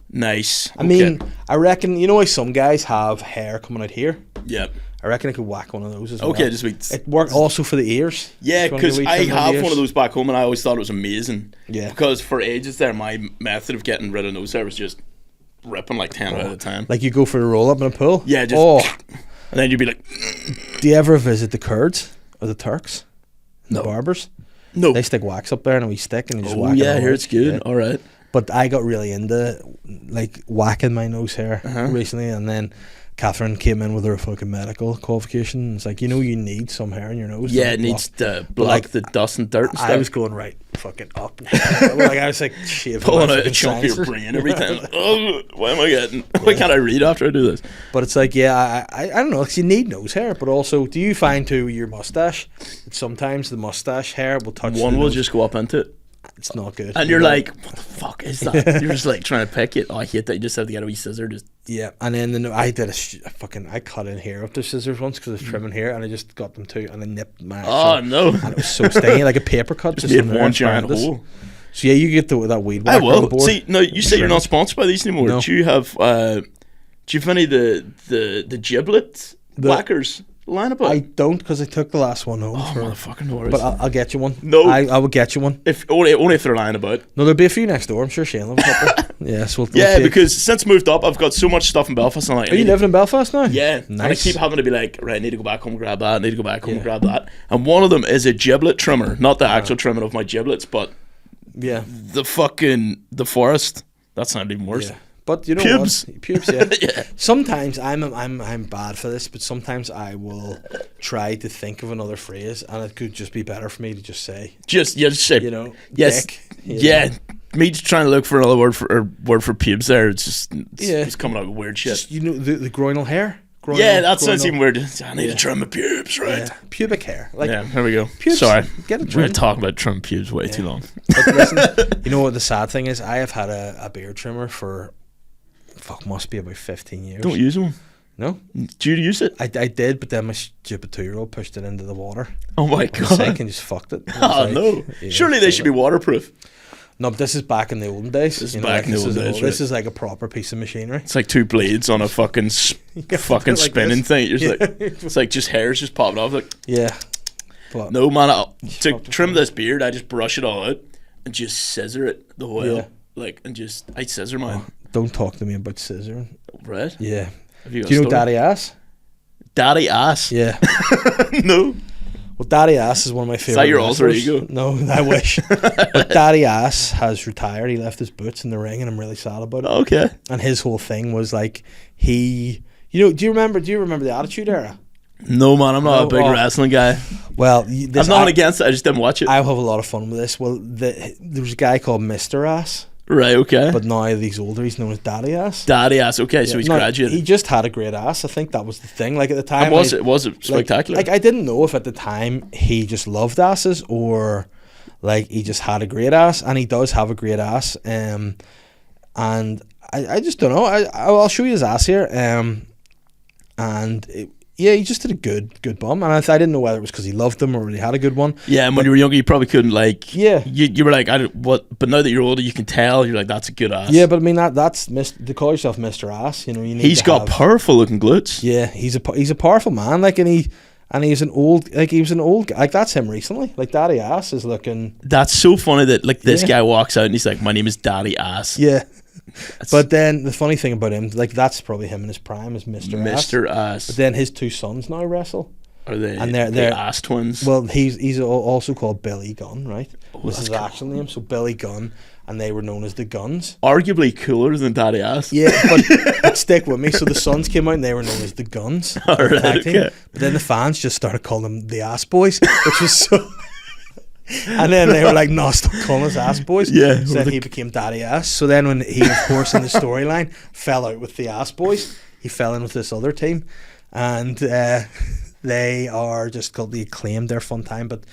Nice. I mean, I reckon, you know how some guys have hair coming out here? Yep. I reckon I could whack one of those as well. Okay, just wait. It worked also for the ears. Yeah, because I have one of those back home and I always thought it was amazing. Yeah. Because for ages there, my method of getting rid of nose hair was just ripping like 10 out of 10. Like you go for a roll up in a pool? Yeah, just... And then you'd be like... Do you ever visit the Kurds or the Turks? No. The barbers? No. They stick wax up there and a wee stick and you just whack it. Oh, yeah, I all hear out. it's good. Yeah. All right. But I got really into like whacking my nose hair recently, and then Catherine came in with her fucking medical qualification. It's like, you know, you need some hair in your nose. Yeah, it needs to block the dust and dirt and stuff. I was going right fucking up. Like I was like shaving pulling my out a chunk of your sensors. brain every time. Oh, why am I getting? Why can't I read after I do this? But it's like, yeah, I don't know, because you need nose hair, but also, do you find too with your mustache that sometimes the mustache hair will touch One the will nose? just go up into it. It's not good. And you're like, what the fuck is that? You're just like trying to pick it. Oh, I hate that. You just have to get a wee scissor. Just yeah, and then I did I cut in hair with the scissors once because I was trimming hair, and I just got them too, and I nipped my actual, no. and it was so stingy, like a paper cut. Just made in there one and giant found this. hole. So yeah, you get that weed I whacker will. on board. See, no, you say you're not sponsored by these anymore. No. Do you have any of the giblet whackers line about? I don't, because I took the last one home. Oh, motherfucking no worries. But I'll get you one. No. I will get you one. If only if they're lying about. No, there'll be a few next door. I'm sure Shane will have a couple. Yeah, so Yeah, because since moved up, I've got so much stuff in Belfast. And like, Are you living in Belfast now? Yeah, Nice. and I keep having to be like, right, I need to go back home and grab that. I need to go back home and grab that. And one of them is a giblet trimmer, not the actual trimming of my giblets, but Yeah. the forest. That's not even worse. Yeah. But you know Pubes. what? Pubes, yeah. Yeah. Sometimes I'm bad for this, but sometimes I will try to think of another phrase, and it could just be better for me to just say, Just say, you know, yes, dick, yeah. Me just trying to look for another word for pubes there. It's Yeah. coming out with weird shit. Just, you know, the groinal hair. Yeah, that sounds even weird. I need to trim my pubes, right? Yeah. Pubic hair. Like, Yeah, here we go. pubes, Sorry, get it we're trimmed. talking about trim pubes way too long. But listen, you know what the sad thing is? I have had a beard trimmer for must be about 15 years. Don't use one. No, Do you use it? I did, but then my stupid 2-year-old pushed it into the water. Oh my I was sick god! and just fucked it. I was Oh like, no! yeah, Surely they should be waterproof. No, but this is back in the olden days. This is You know, back in the olden days, This right. is like a proper piece of machinery. It's like two blades on a fucking fucking like spinning this. thing. You're just Yeah. like, it's like just hairs just popping off. Like, Yeah. But no man, to fucked it trim up. this beard, I just brush it all out and just scissor it the whole Yeah. like, and just I scissor mine. don't talk to me about scissoring. Right? Yeah. Have you got Do you a know story? Daddy Ass? Daddy ass? Yeah. No. Well, Daddy Ass is one of my favorite. that your alter wrestlers. ego? No, I wish. But Daddy Ass has retired. He left his boots in the ring, and I'm really sad about it. Okay. And his whole thing was like do you remember the Attitude Era? No man, I'm not No, a big wrestling guy. Well, I'm not against it. I just didn't watch it. I have a lot of fun with this. Well, there was a guy called Mr. Ass, Right. Okay. but now that he's older, he's known as Daddy Ass. Daddy ass. Okay, so he's No, graduated. He just had a great ass. I think that was the thing. Like at the time, And was it spectacular? Like I didn't know if at the time he just loved asses or like he just had a great ass, and he does have a great ass. And I just don't know. I'll show you his ass here. Yeah, he just did a good bum, and I didn't know whether it was because he loved them or he had a good one. Yeah, and when you were younger, you probably couldn't like. Yeah. You were like, I don't what. But now that you're older, you can tell. You're like, that's a good ass. Yeah, but I mean that's to call yourself Mr. Ass. You know, you need. He's to got have, powerful looking glutes. Yeah, he's a powerful man. Like, and he was an old guy. Like that's him recently. Like Daddy Ass is looking. That's so funny that like this Yeah. guy walks out and he's like, my name is Daddy Ass. Yeah. But then the funny thing about him, like that's probably him in his prime, is Mr. Ass. Mr. Ass. But then his two sons now wrestle. Are they? and they're they're ass twins. Well, he's also called Billy Gunn, right? This that's is his cool. actual name. So Billy Gunn, and they were known as the Guns. Arguably cooler than Daddy Ass. Yeah, but stick with me. So the Sons came out and they were known as the Guns. All right, tag team. okay. But then the fans just started calling them the Ass Boys, which was so. And then they were like, no, stop calling us Ass Boys. Yeah, So then he became Daddy Ass. So then when he, of course, in the storyline, fell out with the Ass Boys, he fell in with this other team, and they are just called the Acclaimed. They're fun time, but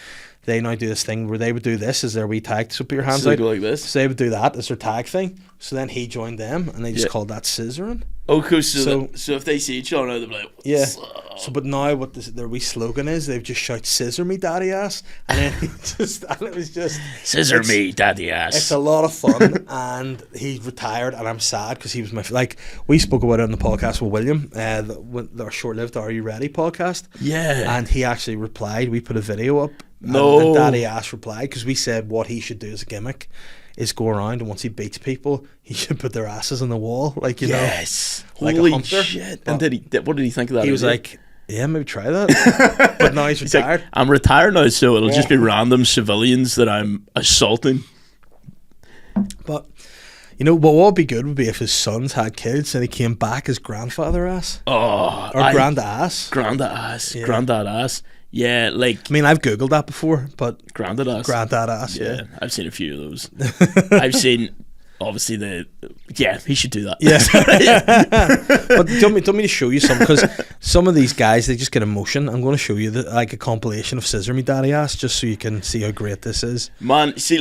they now do this thing where they would do this as their wee tag. So put your hands so out. Go like this. So they would do that as their tag thing. So then he joined them, and they just called that scissoring. Okay, so if they see each other, they'll be like, what's up? So, but now what their wee slogan is, they've just shout "Scissor me, daddy ass," and then it was just scissor me, daddy ass. It's a lot of fun, and he retired, and I'm sad because he was we spoke about it on the podcast with William, our short-lived "Are You Ready" podcast. Yeah, and he actually replied. We put a video up. No, and daddy ass replied because we said what he should do as a gimmick is go around, and once he beats people, he should put their asses on the wall, like you know, like holy a hunter. Shit! And what did he think of that? He was like, "Yeah, maybe try that." But now he's retired. Like, I'm retired now, so it'll just be random civilians that I'm assaulting. But you know what would be good would be if his sons had kids and he came back as grandfather ass. Oh, grand ass. Yeah. Granddad ass. Yeah, like... I mean, I've Googled that before, but... Granddad ass. Granddad ass, yeah. I've seen a few of those. I've seen, obviously, yeah, he should do that. Yeah. But do you want me to show you some? Because some of these guys, they just get emotion. I'm going to show you a compilation of Scissor Me Daddy Ass, just so you can see how great this is. Man, see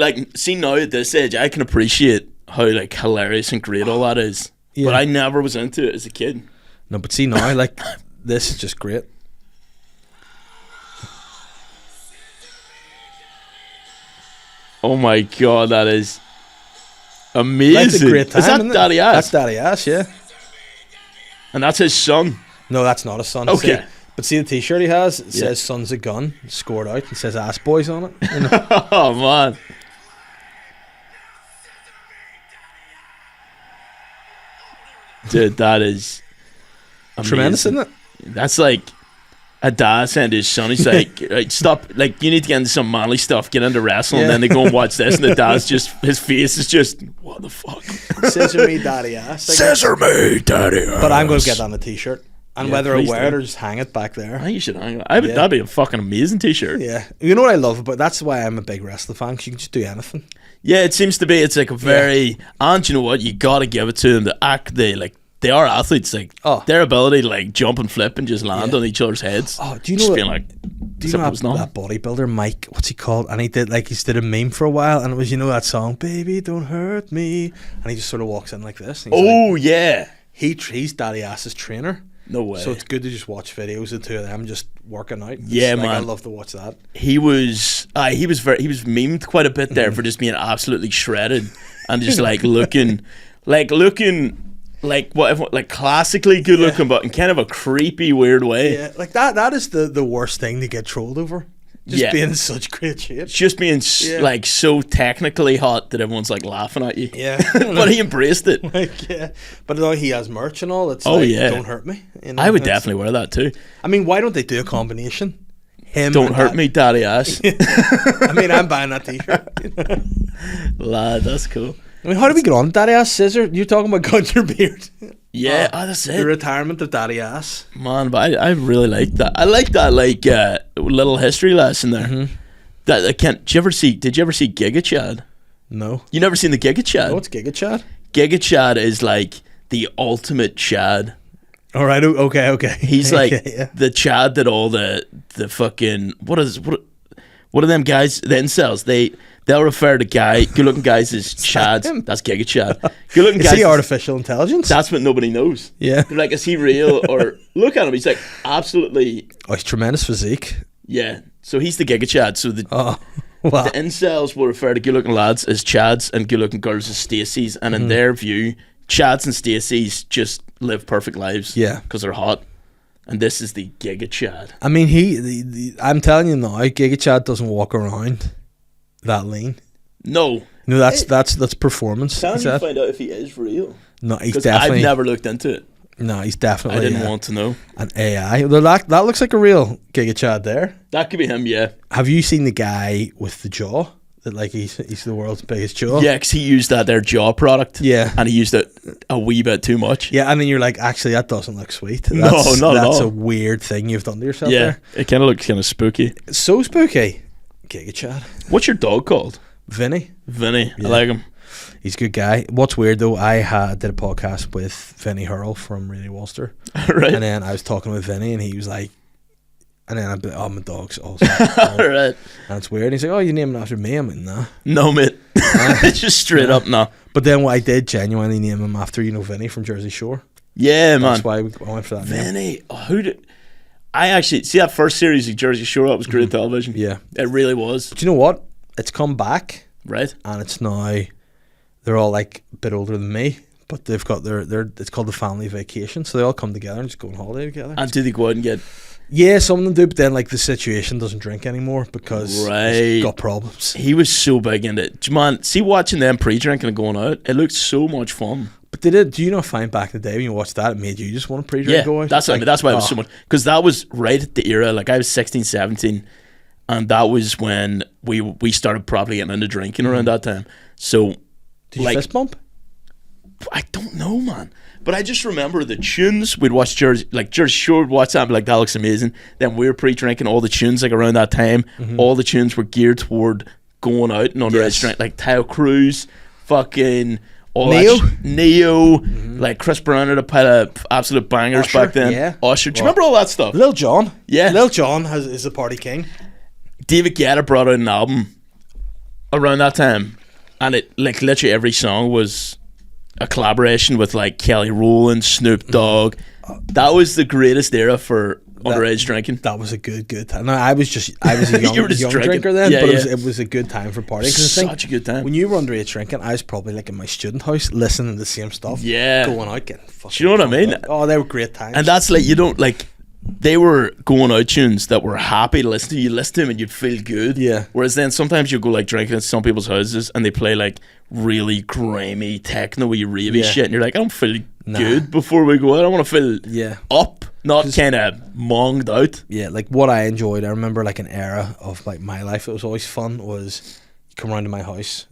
now at this age, I can appreciate how, like, hilarious and great all that is. Yeah. But I never was into it as a kid. No, but see now, like, this is just great. Oh my god, that is amazing. That's a great time, is that Daddy Ass? That's Daddy Ass, yeah. And that's his son? No, that's not his son. Okay. See, but see the t-shirt he has? It says "Son's a gun," scored out, and says "Ass Boys" on it. You know? Oh, man. Dude, that is amazing. Tremendous, isn't it? That's like a dad saying to his son, he's like, right, stop, like, you need to get into some manly stuff, get into wrestling, and then they go and watch this, and the dad's just, his face is just, what the fuck? Scissor me, daddy ass. Scissor me, daddy ass. But I'm going to get on a t-shirt. And whether I wear it do. or just hang it back there. I think you should hang it. That'd be a fucking amazing t-shirt. Yeah. You know what I love about that's why I'm a big wrestling fan, because you can just do anything. Yeah, it seems to be, it's like a very, and you know what, you got to give it to them, they are athletes, like their ability to like jump and flip and just land on each other's heads. Oh, do you know that bodybuilder Mike? What's he called? And he did a meme for a while, and it was that song, "Baby, Don't Hurt Me," and he just sort of walks in like this. And he's Daddy Ass's trainer. No way. So it's good to just watch videos of the two of them just working out. Yeah, man. I love to watch that. He was memed quite a bit there for just being absolutely shredded and just like looking. Like what, like classically good looking, but in kind of a creepy, weird way. Yeah, like that is the worst thing to get trolled over. Just being in such great shape. Just being like so technically hot that everyone's like laughing at you. Yeah, but he embraced it. But now he has merch and all. It's Don't Hurt Me. You know, I would definitely wear that too. I mean, why don't they do a combination? Don't hurt me, daddy ass. I mean, I'm buying that t-shirt. Lad, that's cool. I mean, how do we get on Daddy Ass Scissor? You're talking about cutting your beard. Yeah, that's it. The retirement of Daddy Ass. Man, but I really like that. I like that little history lesson there. Mm-hmm. Did you ever see Giga Chad? No. You never seen the Giga Chad? What's Giga Chad? Giga Chad is like the ultimate Chad. All right, okay. He's like the Chad that all the fucking what are them guys, the incels, they'll refer to good looking guys as Chads. That's Giga Chad. Good looking guys. Is he artificial intelligence? That's what nobody knows. Yeah. They're like, is he real? Or look at him. He's like absolutely. Oh, he's tremendous physique. Yeah. So he's the Giga Chad. So the incels will refer to good looking lads as Chads and good looking girls as Stacys. And in their view, Chads and Stacys just live perfect lives. Yeah. Because they're hot. And this is the Giga Chad. I mean, I'm telling you now, Giga Chad doesn't walk around that lean. No. No, that's performance. Can you find out if he is real? No, he's definitely. I've never looked into it. No, he's definitely. I didn't want to know. An AI. That looks like a real Giga Chad there. That could be him, yeah. Have you seen the guy with the jaw? That like he's the world's biggest jaw. Yeah, because he used their jaw product. Yeah, and he used it a wee bit too much. Yeah, and then you're like, actually, that doesn't look sweet. That's a weird thing you've done to yourself. Yeah, there. It kind of looks kind of spooky. So spooky. Giga Chad. What's your dog called? Vinny. Yeah. I like him. He's a good guy. What's weird though, I did a podcast with Vinny Hurl from Radio Ulster. Right. And then I was talking with Vinny and he was like, and then I'd be, oh, my dog's also. Right. And it's weird. And he's like, oh, you named it after me? I'm like, nah. No, mate. It's just straight up, no. But then what I did genuinely name him after, Vinny from Jersey Shore. Yeah, man. That's why I went for that name. Vinny. Oh, I actually, see that first series of Jersey Shore, that was great television. Yeah. It really was. But you know what? It's come back. Right. And it's now, they're all like a bit older than me. But they've got it's called the family vacation. So they all come together and just go on holiday together. And do they go out and get... Yeah, some of them do, but then like the situation doesn't drink anymore because he's got problems. He was so big into it. Man, see watching them pre-drinking and going out, it looked so much fun. But do you not find back in the day when you watched that, it made you just want to pre-drink and go out? That's why it was so much. Because that was right at the era, like I was 16, 17, and that was when we started probably getting into drinking around that time. So, did you fist bump? I don't know, man. But I just remember the tunes. We'd watch Jersey Shore, would watch that and be like, that looks amazing. Then we were pre-drinking all the tunes, like around that time. All the tunes were geared toward going out and underage drink, like Tayo Cruz, fucking all Neo. Neo, like Chris Brown had a pile of absolute bangers Usher, back then. yeah. Usher. Do you remember all that stuff? Lil Jon. Yeah. Lil Jon is the party king. David Guetta brought out an album around that time, and it like literally every song was a collaboration with like Kelly Rowland, Snoop Dogg. That was the greatest era for underage drinking. That was a good time. No, I was a young, You were just young drinking. drinker then, Yeah, but yeah. it was a good time for partying. Such a good time. When you were underage drinking, I was probably like in my student house listening to the same stuff. Yeah. Going out, getting fucking. Do you know what I mean? Up. Oh, they were great times. And that's like, you don't like, they were going out tunes that were happy to listen to. You listen to them and you'd feel good. Yeah. Whereas then sometimes you go like drinking at some people's houses and they play like really grimy techno-y ravey shit and you're like, I don't feel good before we go out. I want to feel up, not kind of monged out. Yeah, like what I enjoyed, I remember like an era of like my life, it was always fun, was you come around to my house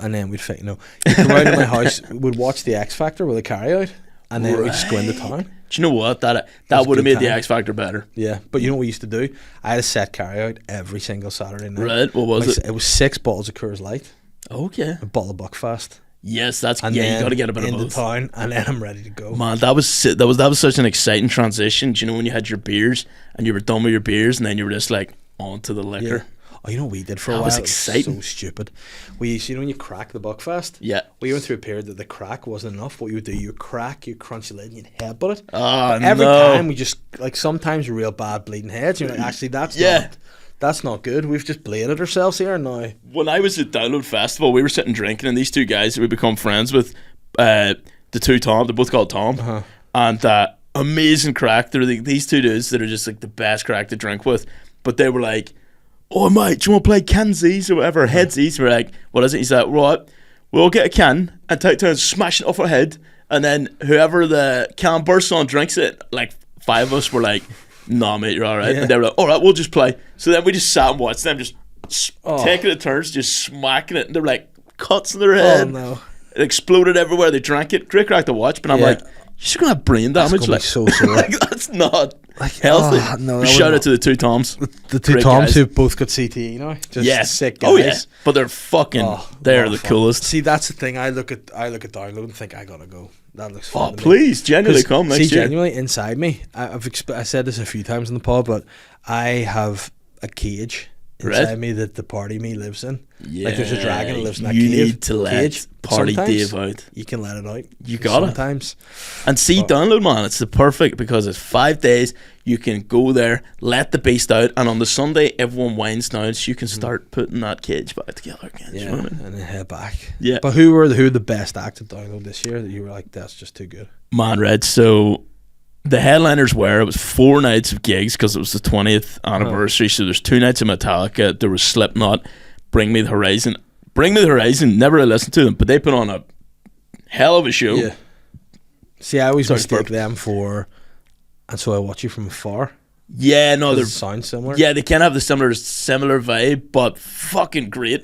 and then we'd you come around to my house, we'd watch the X Factor with a carry out and then we'd just go into town. Do you know what? That would have made the X Factor better. Yeah, but you know what we used to do? I had a set carry out every single Saturday night. Right, what was it? It was 6 bottles of Coors Light. Okay. A bottle of Buckfast. Yes, you then got to get a bit of into both. town, and then I'm ready to go. Man, that was such an exciting transition. Do you know when you had your beers and you were done with your beers and then you were just like on to the liquor? Yeah. Oh, you know what we did for a while? That was exciting. So stupid. We used, when you crack the Buckfast? Yeah. We went through a period that the crack wasn't enough. What you would do, you crunch your lid and you'd headbutt it. Oh, Every time we just, like sometimes real bad bleeding heads. You're like, actually, that's not good. We've just bladed ourselves here now. When I was at Download Festival, we were sitting drinking, and these two guys that we become friends with, the two Tom, they're both called Tom, and amazing crack. They're these two dudes that are just like the best crack to drink with. But they were like, oh mate, do you want to play cansies or whatever, headsies? We're like, what is it? He's like, right, we'll get a can and take turns smashing it off our head, and then whoever the can bursts on drinks it. Like 5 of us were like, nah mate, you're alright. And they were like, alright, we'll just play. So then we just sat and watched them just taking the turns, just smacking it, and they're like cuts in their head. Oh no. It exploded everywhere. They drank it. Great crack to watch, but I'm like, you're just gonna have brain damage. Like, so sore. Like, that's not healthy. No, shout out to the two Toms. The two Great Toms guys. who both got CTE, just sick guys. Oh yeah, but they're fucking. They're the coolest. See, that's the thing. I look at Download and think I gotta go. That looks fun. Oh please, genuinely come next year. Genuinely inside me, I said this a few times in the pod, but I have a cage inside me that the party me lives in. Yeah, like there's a dragon that lives in that you cage. need to let party Dave out. You can let it out. You gotta sometimes. And see, Download, man, it's the perfect because it's 5 days. You can go there, let the beast out, and on the Sunday everyone winds down, so you can start putting that cage back together again. Yeah, you know what I mean? and then head back. Yeah. But who were the best act at Download this year that you were like, that's just too good? Man, Red. So the headliners were, it was 4 nights of gigs because it was the 20th anniversary. So there's 2 nights of Metallica. There was Slipknot, Bring Me the Horizon. Bring Me the Horizon, never really listened to them, but they put on a hell of a show. Yeah. See, I always mistake them for And So I Watch You From Afar. Yeah, no, they sound similar. Yeah, they can have the similar vibe, but fucking great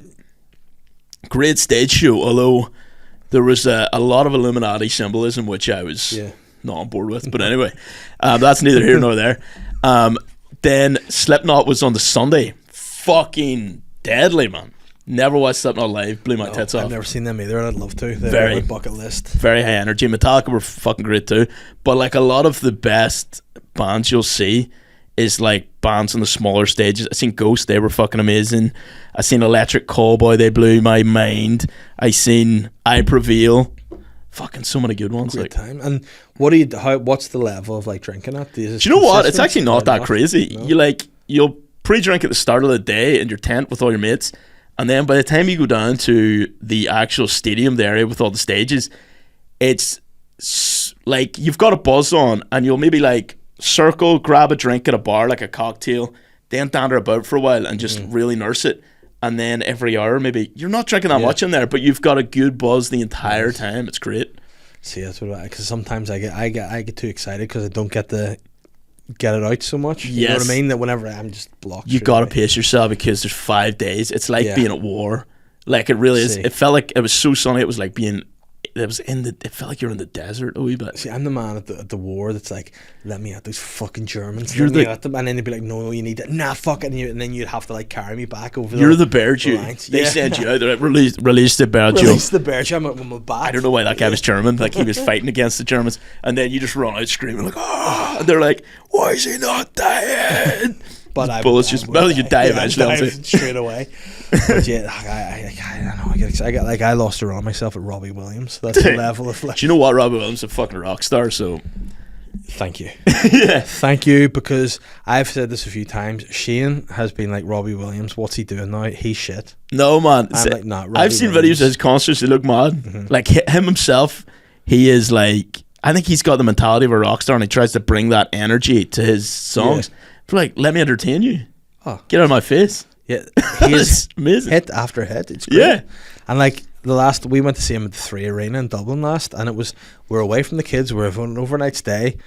stage show. Although there was a lot of Illuminati symbolism, which I was not on board with. But anyway, that's neither here nor there. Then Slipknot was on the Sunday. Fucking deadly, man. Never watched Slipknot live. Blew my tits off. I've never seen them either. I'd love to. They're Very on my bucket list. Very high energy. Metallica were fucking great too. But like a lot of the best bands you'll see is like bands on the smaller stages. I seen Ghost, they were fucking amazing. I seen Electric Callboy, they blew my mind. I seen I Prevail. Fucking so many good ones. Great like time. And what's the level of like drinking at? Do you know what? It's actually not that crazy. No. You'll pre-drink at the start of the day in your tent with all your mates, and then by the time you go down to the actual stadium, the area with all the stages, it's like you've got a buzz on, and you'll maybe like circle, grab a drink at a bar, like a cocktail, then dander about for a while and just really nurse it. And then every hour, maybe you're not drinking that much in there, but you've got a good buzz the entire time. It's great. See, that's what because sometimes I get too excited because I don't get it out so much. You know what I mean? That whenever I'm just blocked. You got to pace yourself because there's 5 days. It's like being at war. Like it really is. It felt like it was so sunny. It was like being. It felt like you're in the desert a wee bit. See, I'm the man at the war that's like, let me at those fucking Germans. You're at them, and then they'd be like, no, you need it. Nah, fuck it. And then you'd have to like carry me back over. You're the bear Jew. They sent you out there. Release the bear Jew. Release the bear Jew. I'm with my back. I don't know why that guy was German. Like he was fighting against the Germans, and then you just run out screaming like, oh! And they're like, why is he not dead? But bullets just you die eventually. Straight away. But yeah, I don't know. I get excited. I lost around myself at Robbie Williams. That's the level of flesh. Do you know what? Robbie Williams is a fucking rock star. So thank you. Yeah, thank you, because I've said this a few times. Shane has been like, Robbie Williams, what's he doing now? He's shit. No man, I'm like, nah, I've seen videos of his concerts. They look mad. Mm-hmm. Like him himself, he is like. I think he's got the mentality of a rock star, and he tries to bring that energy to his songs. Yeah. But like, let me entertain you. Oh. Get out of my face. Yeah, he is amazing. Hit after hit. It's great. Yeah. And like we went to see him at the 3 Arena in Dublin last, and we're away from the kids. We're on an overnight stay.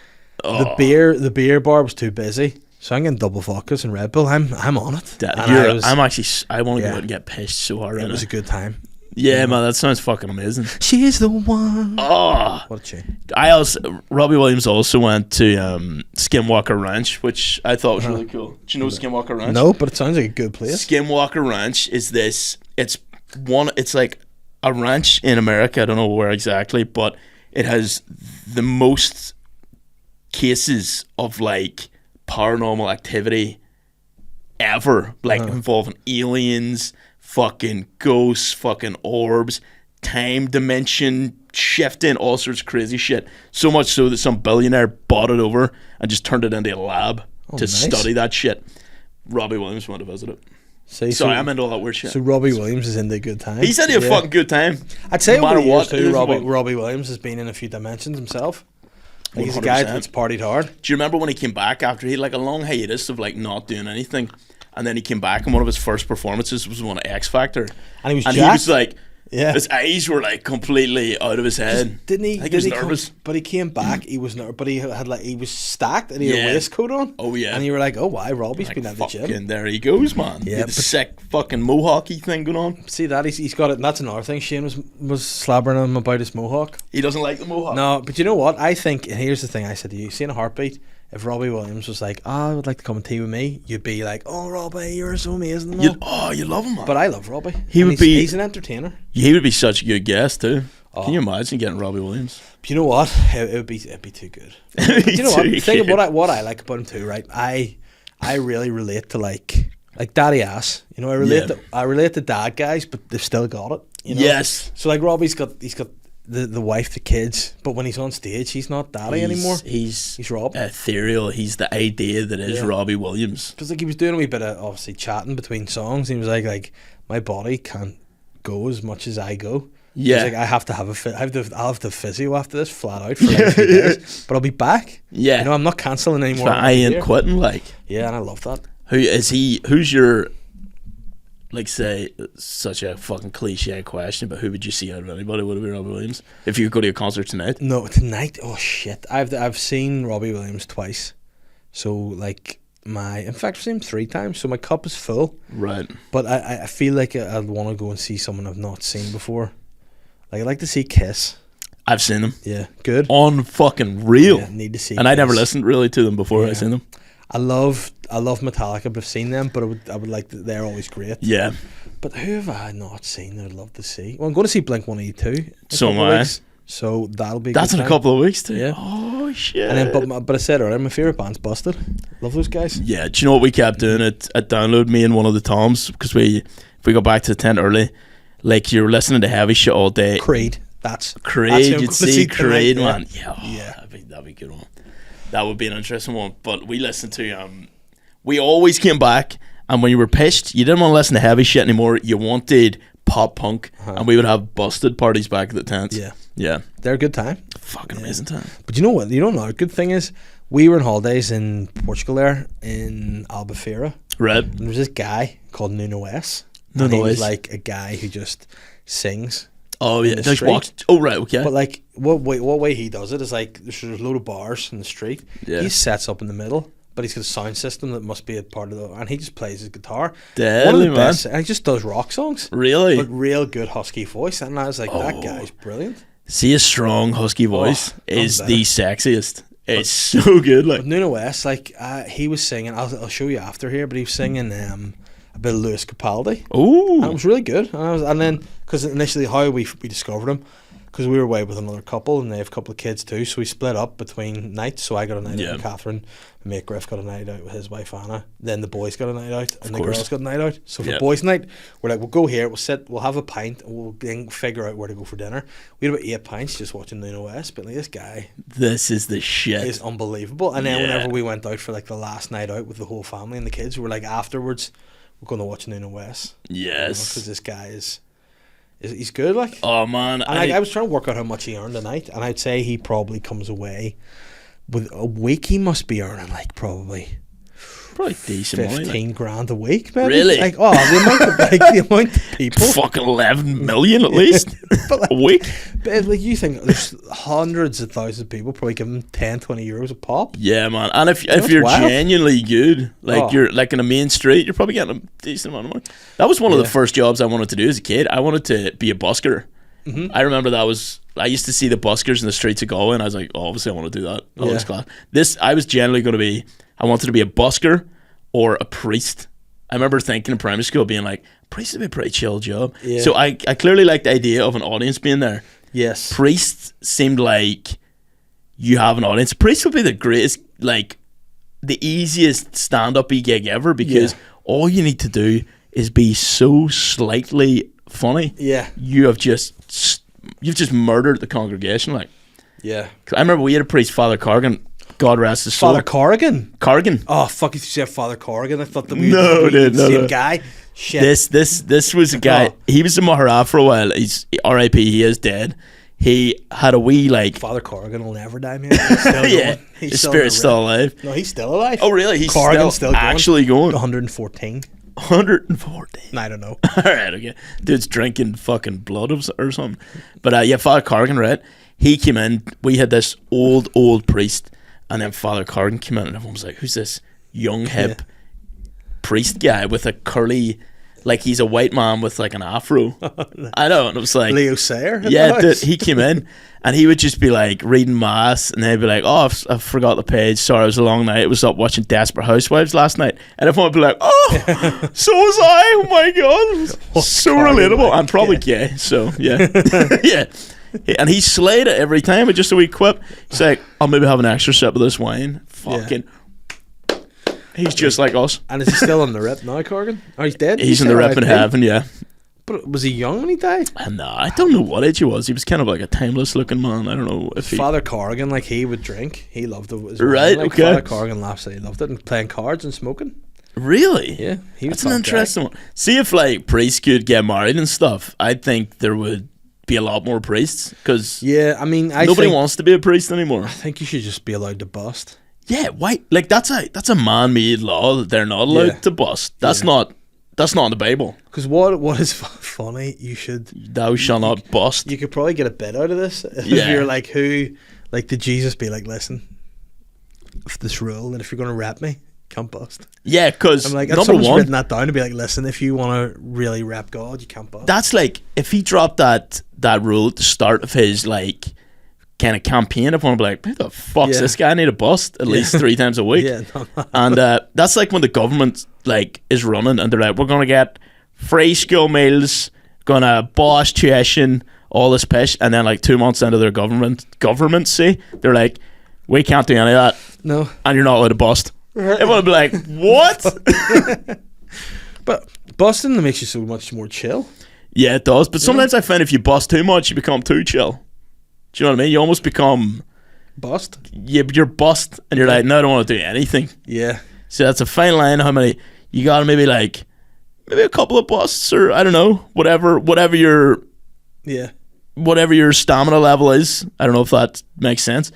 Oh. The beer bar was too busy, so I'm getting double vodkas and Red Bull. I'm on it. I want to go out and get pissed so hard. It was a good time. Yeah, man, that sounds fucking amazing. She's the one. Oh, what a tune. Robbie Williams also went to Skinwalker Ranch, which I thought was really cool. Do you know Skinwalker Ranch? No, but it sounds like a good place. Skinwalker Ranch is this. It's like a ranch in America. I don't know where exactly, but it has the most cases of like paranormal activity ever, like involving aliens, fucking ghosts, fucking orbs, time dimension shifting, all sorts of crazy shit. So much so that some billionaire bought it over and just turned it into a lab to study that shit. Robbie Williams went to visit it. So I'm into all that weird shit. So Robbie Williams is into a good time. He said he had a fucking good time. I'd say no matter what, too, Robbie Williams has been in a few dimensions himself. Like he's a guy that's partied hard. Do you remember when he came back after he had like a long hiatus of like not doing anything? And then he came back, and one of his first performances was one of X Factor. And he was like, his eyes were like completely out of his head. Didn't he? I think he was nervous. But he came back. He was nervous. But he was stacked, and he had a waistcoat on. Oh yeah. And you were like, oh why? Robbie's been at the gym. There he goes, man. Yeah, he had the sick fucking mohawky thing going on. See that he's got it. And that's another thing. Shane was slabbering him about his mohawk. He doesn't like the mohawk. No, but you know what? I think, and here's the thing. I said to you, see in a heartbeat. If Robbie Williams was like, I would like to come and tea with me, you'd be like, oh, Robbie, you're so amazing. You love him, man. But I love Robbie. He's an entertainer. He would be such a good guest, too. Oh. Can you imagine getting Robbie Williams? But you know what? It'd be too good. But you know what? Think of what I like about him, too, right? I really relate to, like daddy ass. You know, I relate to dad guys, but they've still got it. You know? Yes. So, like, Robbie's got the wife, the kids, but when he's on stage, he's not daddy anymore. He's Rob. Ethereal. He's the idea that is Robbie Williams. Because like he was doing a wee bit of obviously chatting between songs. And he was like my body can't go as much as I go. Yeah. He's like, I have to have I'll have to physio after this flat out for like a few days, but I'll be back. Yeah. You know, I'm not cancelling anymore. I ain't quitting. Like. Yeah, and I love that. Who's your? Like, say, such a fucking cliche question, but who would you see out of anybody? Would it be Robbie Williams? If you could go to a concert tonight? No, tonight? Oh, shit. I've seen Robbie Williams twice. So, like, in fact, I've seen him 3 times, so my cup is full. Right. But I feel like I'd want to go and see someone I've not seen before. Like, I'd like to see Kiss. I've seen them. Yeah, good. On fucking real. Yeah, need to see And Kiss. I never listened really to them before I seen them. I love I love Metallica, but I've seen them. But I would like they're always great. Yeah. But who have I not seen that I'd love to see? Well, I'm going to see Blink-182. So am I. So that'll be. That's in a couple of weeks too. Yeah. Oh shit. And then, but I said earlier, my favorite band's Busted. Love those guys. Yeah. Do you know what we kept doing at Download? Me and one of the Toms, because we go back to the tent early. Like you're listening to heavy shit all day. Creed. That's Creed. You'd see Creed, man. Yeah. Yeah. That'd be a good one. That would be an interesting one. But we listened to we always came back, and when you were pissed, you didn't want to listen to heavy shit anymore. You wanted pop punk, and we would have Busted parties back at the tent. Yeah. Yeah. They're a good time. Fucking amazing time. But you know what? You don't know. A good thing is, we were on holidays in Portugal there, in Albufeira. Right. And there was this guy called Nuno S. Nuno He was S. like a guy who just sings. Oh yeah, the just street. walks. Oh right, okay. But like, what way he does it is like, there's a load of bars in the street. Yeah. He sets up in the middle, but he's got a sound system that must be a part of and he just plays his guitar. Deadly, One of the man. best. And he just does rock songs. Really? But real good husky voice. And I was like, that guy's brilliant. See, a strong husky voice is I'm the sexiest. It's so good. Like But Nuno West, like he was singing. I'll show you after here, but he was singing a bit of Lewis Capaldi. Ooh. And it was really good. And then because initially how we discovered him, because we were away with another couple and they have a couple of kids too, so we split up between nights. So I got a night out with Catherine, my mate Griff got a night out with his wife Anna, then the boys got a night out, and the girls got a night out. So for boys' night, we're like, we'll go here, we'll sit, we'll have a pint, and we'll then figure out where to go for dinner. We had about 8 pints just watching Nuno West, but like, this guy, this is the shit. Is unbelievable. And then whenever we went out for like the last night out with the whole family and the kids, we were like, afterwards, we're going to watch Nuno West. Yes. Because this guy is he's good, like. Oh man. And I was trying to work out how much he earned a night, and I'd say he probably comes away with a week. He must be earning like probably decent 15 money, like. grand a week, maybe. Really? Like, the amount of people. Fucking 11 million at least. But like, a week. But like, you think there's hundreds of thousands of people probably give him 10, 20 euros a pop. Yeah, man. And if you're wild. genuinely good, like you're like in a main street, you're probably getting a decent amount of money. That was one of the first jobs I wanted to do as a kid. I wanted to be a busker. Mm-hmm. I remember I used to see the buskers in the streets of Galway, and I was like, oh, obviously I want to do that. Oh, it's class. I was generally going to be, I wanted to be a busker or a priest. I remember thinking in primary school, being like, priest would be a pretty chill job. Yeah. So I clearly liked the idea of an audience being there. Yes. Priest seemed like you have an audience. Priest would be the greatest, like, the easiest stand-up-y gig ever, because all you need to do is be so slightly funny. Yeah. You've just murdered the congregation, like. Yeah. I remember we had a priest, Father Corrigan. God rest his soul. Father Corrigan? Corrigan. Oh, fuck, if you said Father Corrigan, I thought that we were the same guy. Shit. This was a guy. He was in Mahara for a while. He's R.I.P. He is dead. He had a wee, like... Father Corrigan will never die, man. He's still going. His spirit's still alive. No, he's still alive. Oh, really? He's still going. Actually going. 114. 114. I don't know. Alright, okay. Dude's drinking fucking blood or something. But Father Corrigan, right? He came in. We had this old priest, and then Father Corrigan came in, and everyone was like, who's this young, hip priest guy with a curly... Like, he's a white man with, like, an afro. I know. And it was like... Leo Sayer? Yeah, he came in, and he would just be, like, reading mass, and they'd be like, oh, I forgot the page. Sorry, it was a long night. I was up watching Desperate Housewives last night. And everyone would be like, oh, so was I. Oh, my God. It was so relatable. I'm probably gay, so, yeah. Yeah. And he slayed it every time with just a wee quip. He's like, I'll maybe have an extra sip of this wine. Fucking... Yeah. He's just like us. And is he still on the rip now, Corrigan? Oh, he's dead? He's in the rip in heaven, yeah. But was he young when he died? No, I don't know what age he was. He was kind of like a timeless looking man. I don't know if Father Corrigan, like, he would drink. He loved it. Right, like, okay. Father Corrigan laughs that he loved it, and playing cards and smoking. Really? Yeah. That's an interesting one. See if, like, priests could get married and stuff. I think there would be a lot more priests, because nobody wants to be a priest anymore. I think you should just be allowed to bust. Yeah, why? Like, that's a man-made law that they're not allowed to bust. That's not in the Bible. Because what is funny, thou shalt not bust. You could probably get a bit out of this if you're like, did Jesus be like, listen, if this rule, and if you're going to rap me, can't bust. Yeah, because I'm like, number one, written that down to be like, listen, if you want to really rap God, you can't bust. That's like, if he dropped that rule at the start of his, like, kind of campaign of want to be like, who the fuck's this guy? I need a bust at least 3 times a week. And that's like when the government like is running and they're like, we're gonna get free school meals, gonna abolish tuition, all this pish, and then like 2 months into their government they're like, we can't do any of that. No. And you're not allowed to bust. Everyone would be like, what? But busting makes you so much more chill. Yeah, it does. But sometimes I find if you bust too much, you become too chill. Do you know what I mean? You almost become bust. You're bust, and you're like, no, I don't want to do anything. Yeah. So that's a fine line. How many you got? Maybe a couple of busts, or I don't know, whatever your whatever your stamina level is. I don't know if that makes sense,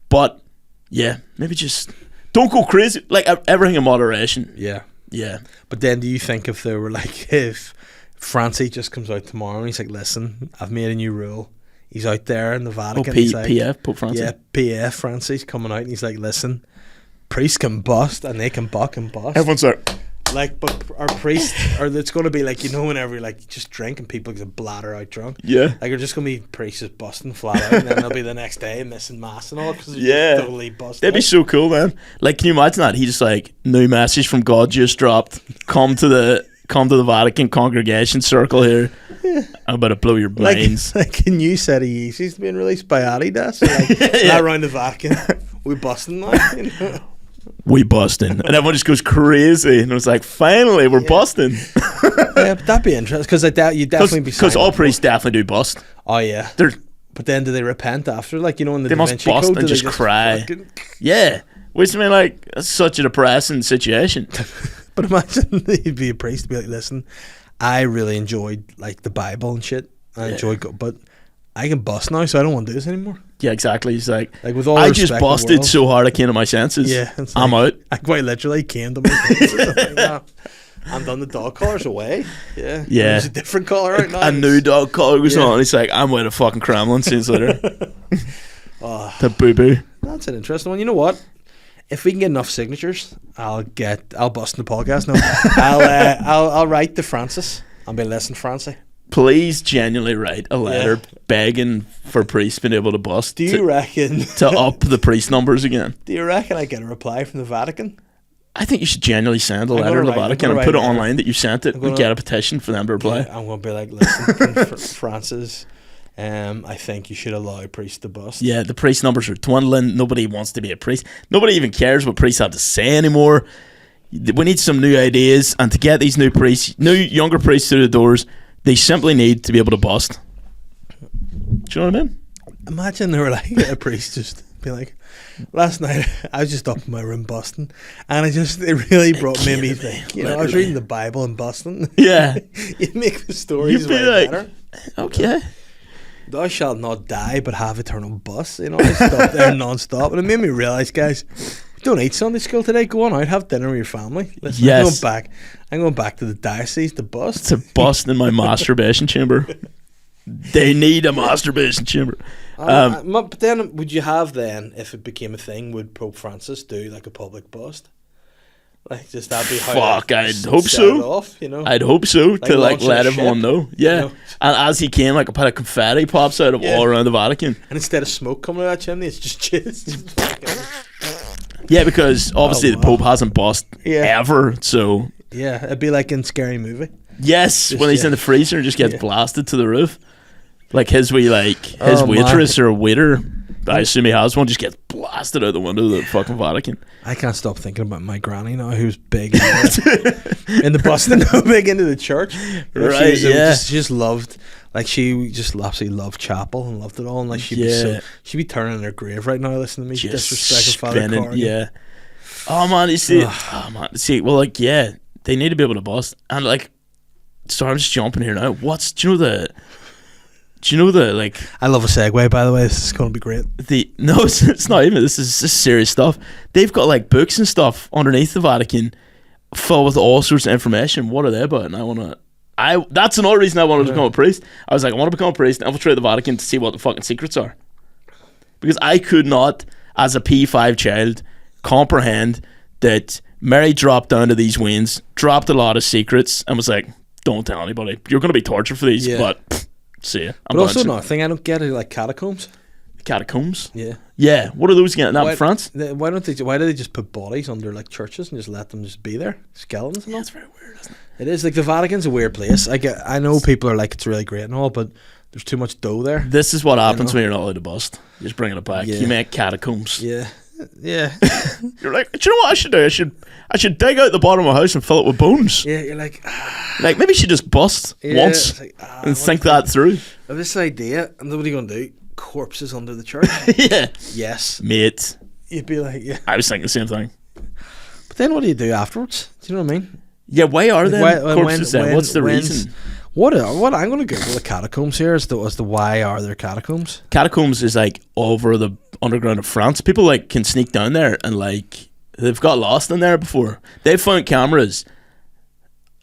but yeah, maybe just don't go crazy. Like everything in moderation. Yeah. Yeah. But then, do you think if they were like, if Francie just comes out tomorrow and he's like, listen, I've made a new rule. He's out there in the Vatican. He's like, PF, Pope Francis. Yeah, PF Francis coming out and he's like, listen, priests can bust and they can buck and bust. Everyone's like, but our priests, or it's going to be like, you know, whenever you like just drink and people get bladder out drunk. Yeah. Like, they're just going to be priests just busting flat out and then they'll be the next day missing mass and all because they're just totally busted. That'd be so cool, man. Like, can you imagine that? He just like, new message from God just dropped. Come to the Vatican congregation circle here. Yeah. I'm about to blow your brains. Like a new set of Yeezys being released by Adidas. Like, around the Vatican, we busting now. You know? We busting. And everyone just goes crazy. And it was like, finally, we're busting. Yeah, but that'd be interesting. Because I doubt you'd definitely be because all priests definitely do bust. Oh, yeah. But then do they repent after? Like, you know, in the they Da must Vinci bust Code, and just cry. Yeah. Which I mean, like, that's such a depressing situation. But imagine you'd be a priest, be like, listen, I really enjoyed like the Bible and shit. But I can bust now, so I don't want to do this anymore. Yeah, exactly. He's like with all I just busted so hard I came to my senses. Yeah, I'm out. I quite literally came to my senses. Like, no, I'm done. The dog collar's away. Yeah. There's a different collar right now. A new dog collar was on. He's like, I'm with a fucking Kremlin since later. The boo boo. That's an interesting one. You know what? If we can get enough signatures, I'll bust in the podcast. No, I'll write to Francis. I'll be listen, Francie. Please genuinely write a letter begging for priests being able to bust. Do you reckon to up the priest numbers again? Do you reckon I get a reply from the Vatican? I think you should genuinely send a letter to the Vatican and put it online that you sent it and get a petition for them to reply. Yeah, I'm going to be like, listen, Francis. I think you should allow priests to bust. Yeah, the priest numbers are dwindling. Nobody wants to be a priest. Nobody even cares what priests have to say anymore. We need some new ideas, and to get these new priests, younger priests through the doors, they simply need to be able to bust. Do you know what I mean? Imagine they were like a priest just be like, last night I was just up in my room busting, and it really made me think. You know, I was reading the Bible and busting. Yeah, you make the stories way better. Okay. Thou shalt not die, but have eternal bust. You know, I stopped there non-stop, and it made me realise, guys, we don't eat Sunday school today. Go on out, have dinner with your family. Listen, yes. I'm going back to the diocese to bust. To bust in my masturbation chamber. They need a masturbation chamber. But then, would you have then, if it became a thing, would Pope Francis do like a public bust? Like, just that'd be how. Fuck, I'd hope so. Off, you know? I'd hope so, like to like let everyone know. Yeah, you know? And as he came, like a pile of confetti pops out of all around the Vatican. And instead of smoke coming out of that chimney, it's just jizz. Yeah, because obviously the Pope hasn't bust ever, so yeah, it'd be like in Scary Movie. Yes, just, when he's in the freezer and just gets blasted to the roof, like his waitress or waiter. I assume he has one. Just gets blasted out the window of the fucking Vatican. I can't stop thinking about my granny now, who's big in the Boston, big into the church. You know, right? She just loved, like she just absolutely loved chapel and loved it all. And like she'd be turning in her grave right now, listening to me disrespecting Father Corrigan. Yeah. Oh man, you see, well, like they need to be able to bust and like. So I'm just jumping here now. Do you know the like? I love a segue, by the way. This is going to be great. It's not even. This is serious stuff. They've got like books and stuff underneath the Vatican, full with all sorts of information. What are they about? And that's another reason I wanted to become a priest. I was like, I want to become a priest and infiltrate the Vatican to see what the fucking secrets are, because I could not, as a P5 child, comprehend that Mary dropped down to these wains, dropped a lot of secrets, and was like, "Don't tell anybody. You're going to be tortured for these." But see ya. But also another thing I don't get is like catacombs. Catacombs. Yeah. Yeah. What are those again? Not in France? Why do they just put bodies under like churches and just let them just be there? Skeletons and all? That's very weird, isn't it? It is. Like the Vatican's a weird place. I know people are like, it's really great and all, but there's too much dough there. This is what happens when you're not allowed to bust. You just bring it back. Yeah. You make catacombs. Yeah. Yeah. You're like, do you know what I should do? I should dig out the bottom of my house and fill it with bones. Yeah, you're like... Like, maybe you should just bust once like, and think that through. I have this idea, and then what are you going to do? Corpses under the church? Yeah. Yes. Mate. You'd be like, yeah. I was thinking the same thing. But then what do you do afterwards? Do you know what I mean? Yeah, why are there corpses then? What's the reason? What I'm going to Google the catacombs here as to why are there catacombs? Catacombs is like over the underground of France. People like can sneak down there and like they've got lost in there before. They've found cameras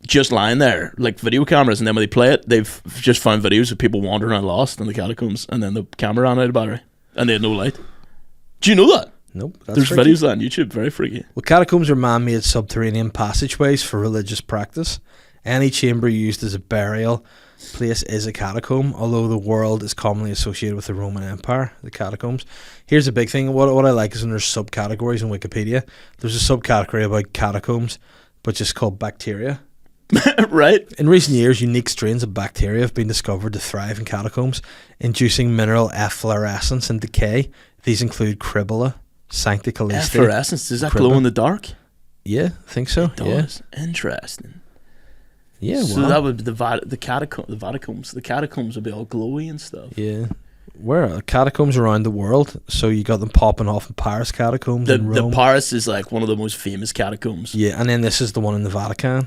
just lying there, like video cameras, and then when they play it, they've just found videos of people wandering around lost in the catacombs, and then the camera ran out of battery and they had no light. Do you know that? Nope. There's freaky. videos of that on YouTube. Very freaky. Well, catacombs are man-made subterranean passageways for religious practice. Any chamber used as a burial place is a catacomb, although the world is commonly associated with the Roman Empire, the catacombs. Here's a big thing. What I like is when there's subcategories in Wikipedia. There's a subcategory about catacombs, but just called bacteria. Right. In recent years, unique strains of bacteria have been discovered to thrive in catacombs, inducing mineral efflorescence and decay. These include Cribula, Sancticaliste. Efflorescence? Does that glow in the dark? Yeah, I think so. It does. Yeah. Interesting. Yeah, so that would be the Vaticombs. The catacombs would be all glowy and stuff. Yeah. Where are catacombs around the world? So you got them popping off in Paris catacombs in Rome. The Paris is like one of the most famous catacombs. Yeah, and then this is the one in the Vatican,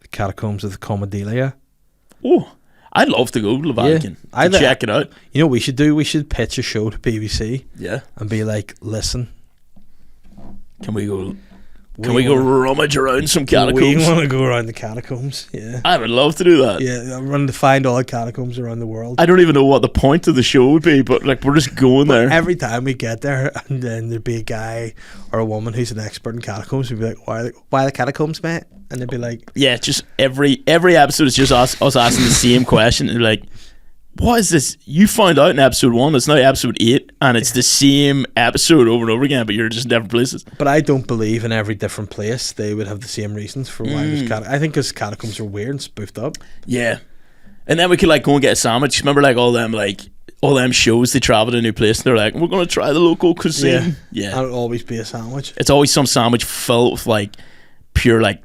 the catacombs of the Commedia. Oh, I'd love to go to the Vatican to check it out. You know what we should do? We should pitch a show to BBC. Yeah. And be like, listen. Can we go rummage around some catacombs? We want to go around the catacombs, yeah. I would love to do that. Yeah, I'm running to find all the catacombs around the world. I don't even know what the point of the show would be, but like we're just going there. Every time we get there, and then there'd be a guy or a woman who's an expert in catacombs, we'd be like, why the catacombs, mate? And they'd be like... Yeah, just every episode is just us asking the same question, and they're like, what is this? You found out in episode 1, it's now episode 8, and it's the same episode over and over again, but you're just in different places. But I don't believe in every different place they would have the same reasons for why there's I think because catacombs are weird and spoofed up. Yeah. And then we could like go and get a sandwich. Remember like all them shows, they travel to a new place and they're like, we're going to try the local cuisine. Yeah. And it'll always be a sandwich. It's always some sandwich filled with like pure like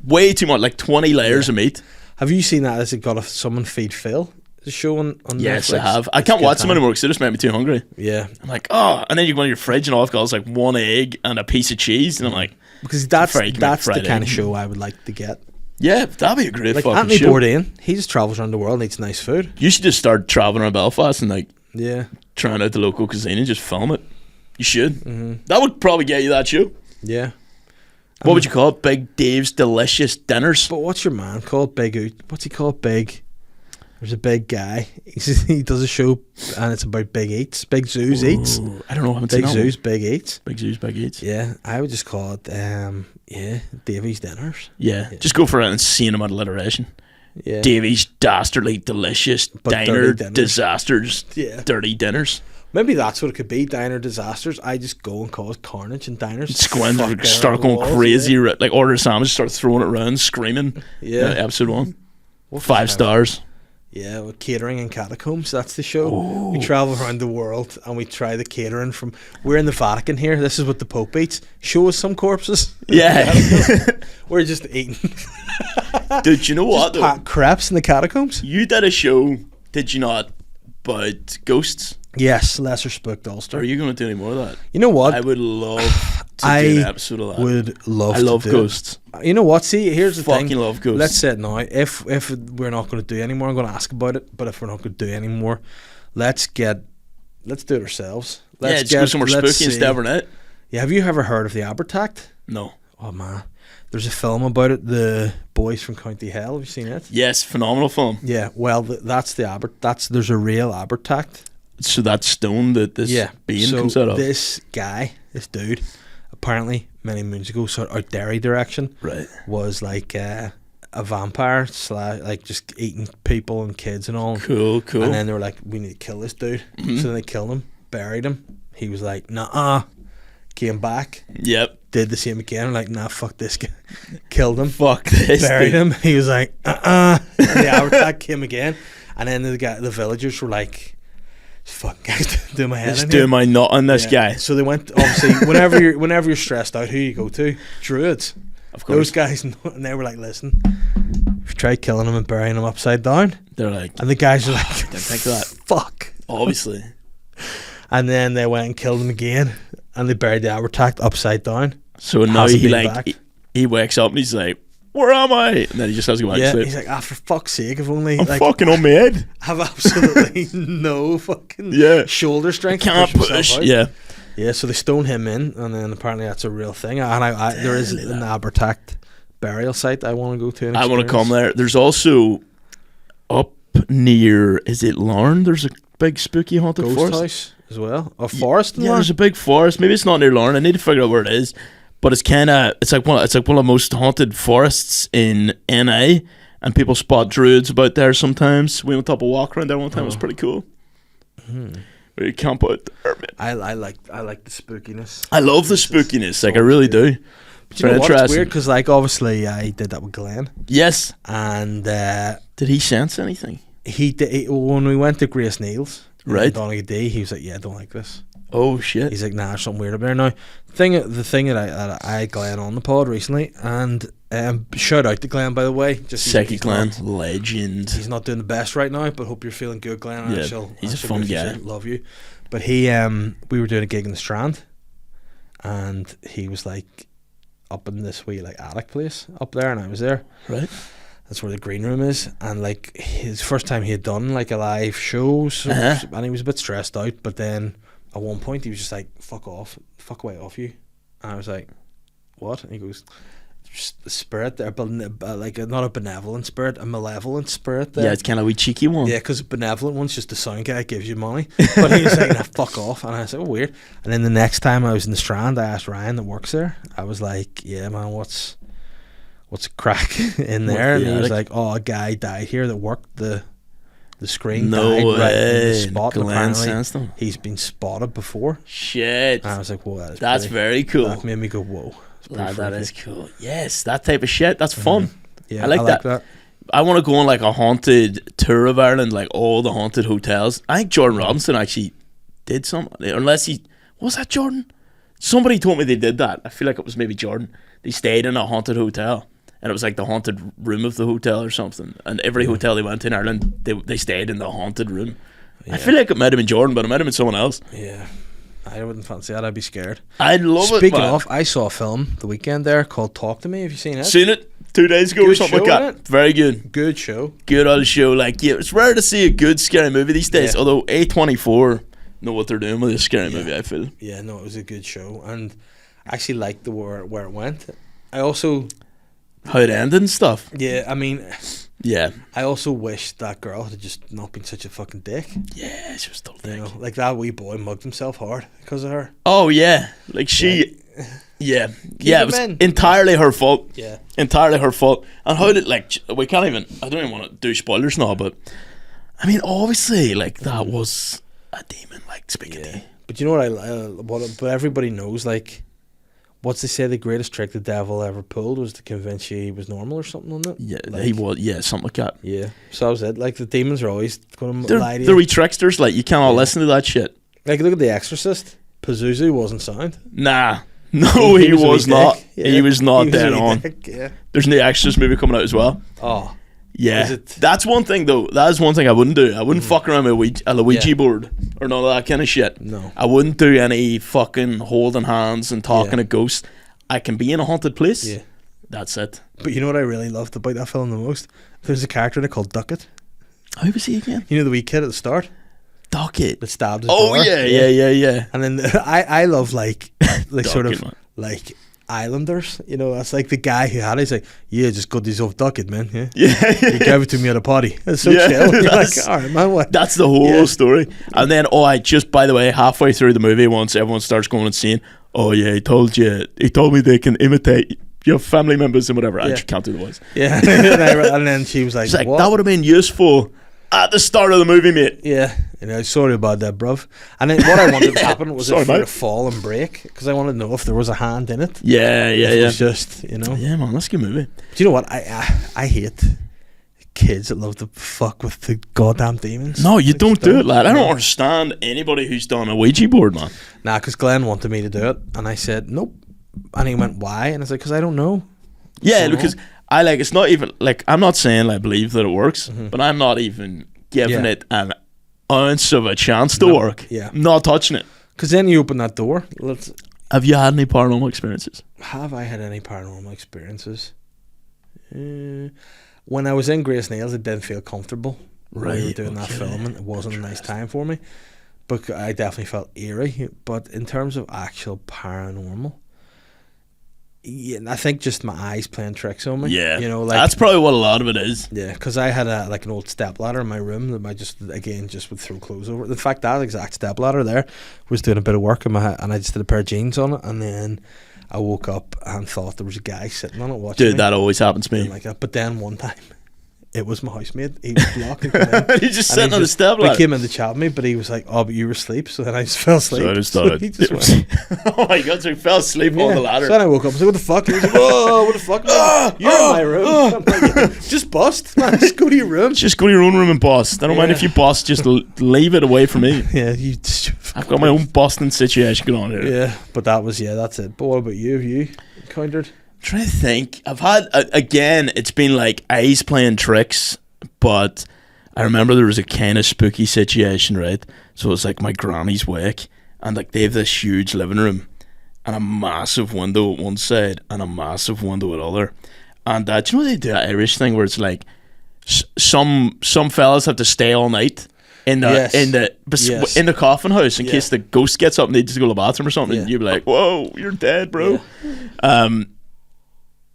way too much, like 20 layers of meat. Have you seen that? Has it got someone feed Phil? The show on yes, Netflix? I have. I can't watch them anymore because they just make me too hungry. Yeah. I'm like, oh, and then you go in your fridge and all I've got is like one egg and a piece of cheese, and I'm like, because that's the kind of show I would like to get. Yeah, that'd be a great fucking Anthony show. Bourdain, he just travels around the world and eats nice food. You should just start traveling around Belfast and like trying out the local cuisine and just film it. You should. Mm-hmm. That would probably get you that show. Yeah. What would you call it? Big Dave's Delicious Dinners. But what's your man called? What's he called? There's a big guy. He does a show and it's about big eats. Big Zoos Eats. I don't know. Big Zoos, Big Eats. Big Zoos, Big Eats. Yeah, I would just call it, Davey's Dinners. Yeah, just go for an insane amount of alliteration. Yeah. Davey's Dastardly Delicious Diner Disasters. Yeah. Dirty Dinners. Maybe that's what it could be, Diner Disasters. I just go and cause carnage in diners. Start going crazy. Yeah. Like order a sandwich, start throwing it around, screaming. Yeah. Episode 1. 5 stars. Yeah, with catering in catacombs. That's the show. Oh. We travel around the world and we try the catering from... We're in the Vatican here. This is what the Pope eats. Show us some corpses. Yeah. We're just eating. Dude, you know what? Just crepes in the catacombs. You did a show, did you not, about ghosts? Yes, Lesser Spooked Ulster. Are you going to do any more of that? You know what? I would love to do an episode of that. I love ghosts. You know what? See, here's the thing. Fucking love ghosts. Let's say it now. If we're not going to do any more, I'm going to ask about it. But if we're not going to do any more, let's do it ourselves. Let's go somewhere spooky and stay overnight. Yeah, have you ever heard of the Abertact? No. Oh man, there's a film about it. The Boys from County Hell. Have you seen it? Yes, phenomenal film. Yeah. Well, that's the there's a real Abertact. So that stone that this being comes out of. This dude, apparently many moons ago, sort of out Derry direction, right, was like a vampire / like just eating people and kids and all. Cool. And then they were like, we need to kill this dude. Mm-hmm. So then they killed him. buried him. He was like, nah, came back. Yep. Did the same again. Like, nah, fuck this guy. Killed him. Fuck this. Buried him. He was like, And the attack came again. And then the villagers were like, fuck, guys, do my head Let's in do here. my nut on this guy. So they went, obviously, whenever you're stressed out, who you go to? Druids. Of course. Those guys, and they were like, listen, if you try killing him and burying him upside down. They're like, and the guys are like, didn't think of that. Fuck. Obviously. And then they went and killed him again, and they buried the attack upside down. So now he wakes up and he's like, where am I? And then he just has to go back to sleep. He's like, for fuck's sake, if only I'm fucking on my head. I have absolutely no fucking shoulder strength. Can't push. Yeah, so they stone him in, and then apparently that's a real thing. And there is an Abertacht burial site I want to go to. I want to come there. There's also up near, is it Larne? There's a big spooky haunted ghost forest house as well. A forest. Yeah, there's a big forest. Maybe it's not near Larne. I need to figure out where it is. But it's kind of it's like one of the most haunted forests in NA, and people spot druids about there sometimes. We went up a walk around there one time. It was pretty cool. Where you camp out there, man. I like the spookiness. I love the spookiness. Like I really do. But you know what? It's weird because like obviously I did that with Glenn. Yes. And did he sense anything? He did when we went to Grace Neal's. Right. Donegal D. He was like, yeah, I don't like this. Oh shit! He's like, nah, there's something weird up there. Now, the thing that I had Glenn on the pod recently, and shout out to Glenn, by the way. Second Glenn, legend. He's not doing the best right now, but hope you're feeling good, Glenn. Yeah, he's a fun guy. Love you. But he, we were doing a gig in the Strand, and he was like up in this wee like attic place up there, and I was there. Right. That's where the green room is, and like his first time he had done like a live show, and he was a bit stressed out, but then. At one point, he was just like, fuck away off you. And I was like, what? And he goes, there's a spirit there, but like not a benevolent spirit, a malevolent spirit there. Yeah, it's kind of a wee cheeky one. Yeah, because a benevolent one's just the sound guy gives you money. But he was like, nah, fuck off. And I was like, oh, weird. And then the next time I was in the Strand, I asked Ryan that works there. I was like, yeah, man, what's crack in there? And he was like, oh, a guy died here that worked the screen. No died way. right in the spot. Glenn sensed them. He's been spotted before. Shit. And I was like, whoa, that's very cool. That made me go, whoa. That is cool. Yes, that type of shit. That's fun. Yeah, I like that. I want to go on like a haunted tour of Ireland, like all the haunted hotels. I think Jordan Robinson actually did some, unless was that Jordan? Somebody told me they did that. I feel like it was maybe Jordan. They stayed in a haunted hotel. And it was like the haunted room of the hotel or something. And every hotel they went to in Ireland, they stayed in the haunted room. Yeah. I feel like it might have been Jordan, but it might have been someone else. Yeah. I wouldn't fancy that. I'd be scared. I'd love it, Speaking of, I saw a film the weekend there called Talk to Me. Have you seen it? Seen it 2 days ago or something like that. Very good. Good show. Good old show. Like, yeah, it's rare to see a good scary movie these days. Yeah. Although A24 know what they're doing with this scary movie, I feel. Yeah, no, it was a good show. And I actually liked where it went. I also... How it ended and stuff. Yeah, I mean... Yeah. I also wish that girl had just not been such a fucking dick. Yeah, she was still a dick. You know, like that wee boy mugged himself hard because of her. Oh, yeah. Like she... Yeah. Yeah, it was entirely her fault. Yeah. Entirely her fault. And how did, like... We can't even... I don't even want to do spoilers now, but... I mean, obviously, like, that was a demon, like, spaghetti. Yeah. But you know what everybody knows, like... What's they say the greatest trick the devil ever pulled was to convince you he was normal or something on it? Yeah, like, he was. Yeah, something like that. Yeah, so that was it. Like the demons are always going to lie to you. They're wee tricksters. Like you cannot listen to that shit. Like look at The Exorcist. Pazuzu wasn't sound. Nah, no, he was not. Yeah. He was not dead on. Yeah. There's an Exorcist movie coming out as well. Oh. Yeah, that's one thing though. That is one thing I wouldn't do. I wouldn't fuck around with a Ouija board or none of that kind of shit. No, I wouldn't do any fucking holding hands and talking to ghosts. I can be in a haunted place. Yeah, that's it. But you know what I really loved about that film the most? There's a character there called Duckett. Who was he again? You know the wee kid at the start. Duckett that stabbed his door. Yeah. And then I love like sort of like Islanders, you know, that's like the guy who had it. He's like, yeah, just got this off Duckett, man. Yeah. He gave it to me at a party. It's so chill. You're like, all right, man, what? That's the whole story. And then, by the way, halfway through the movie, once everyone starts going insane, oh yeah, he told me they can imitate your family members and whatever. I just can't do the voice. Yeah. And then she was like, what? That would have been useful at the start of the movie, mate. Yeah. Sorry about that, bruv. And then what I wanted to happen was Sorry, it for mate. to fall and break, because I wanted to know if there was a hand in it. Yeah. It was just, Yeah, man, that's a good movie. Do you know what? I hate kids that love to fuck with the goddamn demons. No, you don't do it, lad. I don't understand anybody who's done a Ouija board, man. Nah, because Glenn wanted me to do it, and I said nope. And he went, why? And I was like, because I don't know. Yeah, because it's not even, like, I'm not saying I believe that it works, but I'm not even giving it an ounce of a chance to work. Yeah. I'm not touching it. Because then you open that door. Have you had any paranormal experiences? Have I had any paranormal experiences? When I was in Grace Nails, it didn't feel comfortable. Right. We were doing that filming. It wasn't a nice time for me. But I definitely felt eerie. But in terms of actual paranormal, yeah, I think just my eyes playing tricks on me. Yeah. Like, that's probably what a lot of it is. Yeah, because I had an old stepladder in my room that I just would throw clothes over. In fact, that exact stepladder there was doing a bit of work in my, and I just did a pair of jeans on it, and then I woke up and thought there was a guy sitting on it watching me. Dude, that always happens to me. Like that. But then one time, it was my housemate. He was blocked and come in. He's just sitting on the stepladder. He came in to chat with me, but he was like, "Oh, but you were asleep." So then I just fell asleep. So I just thought he just went, oh my god! So he fell asleep on the ladder. So then I woke up. I was like, "What the fuck?" He was like, "Oh, what the fuck? You're in my room." I'm like, just bust, man. Just go to your room. Just go to your own room and bust. I don't mind if you bust. Just leave it away from me. Yeah, I've got my own busting situation going on here. Yeah, but that's it. But what about you? Have you encountered? I'm trying to think. I've had again. It's been like eyes playing tricks, but I remember there was a kind of spooky situation, right? So it was like my granny's wake, and like they have this huge living room, and a massive window at one side, and a massive window at other. And do you know they do that Irish thing where it's like some fellas have to stay all night in the coffin house in case the ghost gets up and they just go to the bathroom or something, and you'd be like, "Whoa, you're dead, bro." Yeah.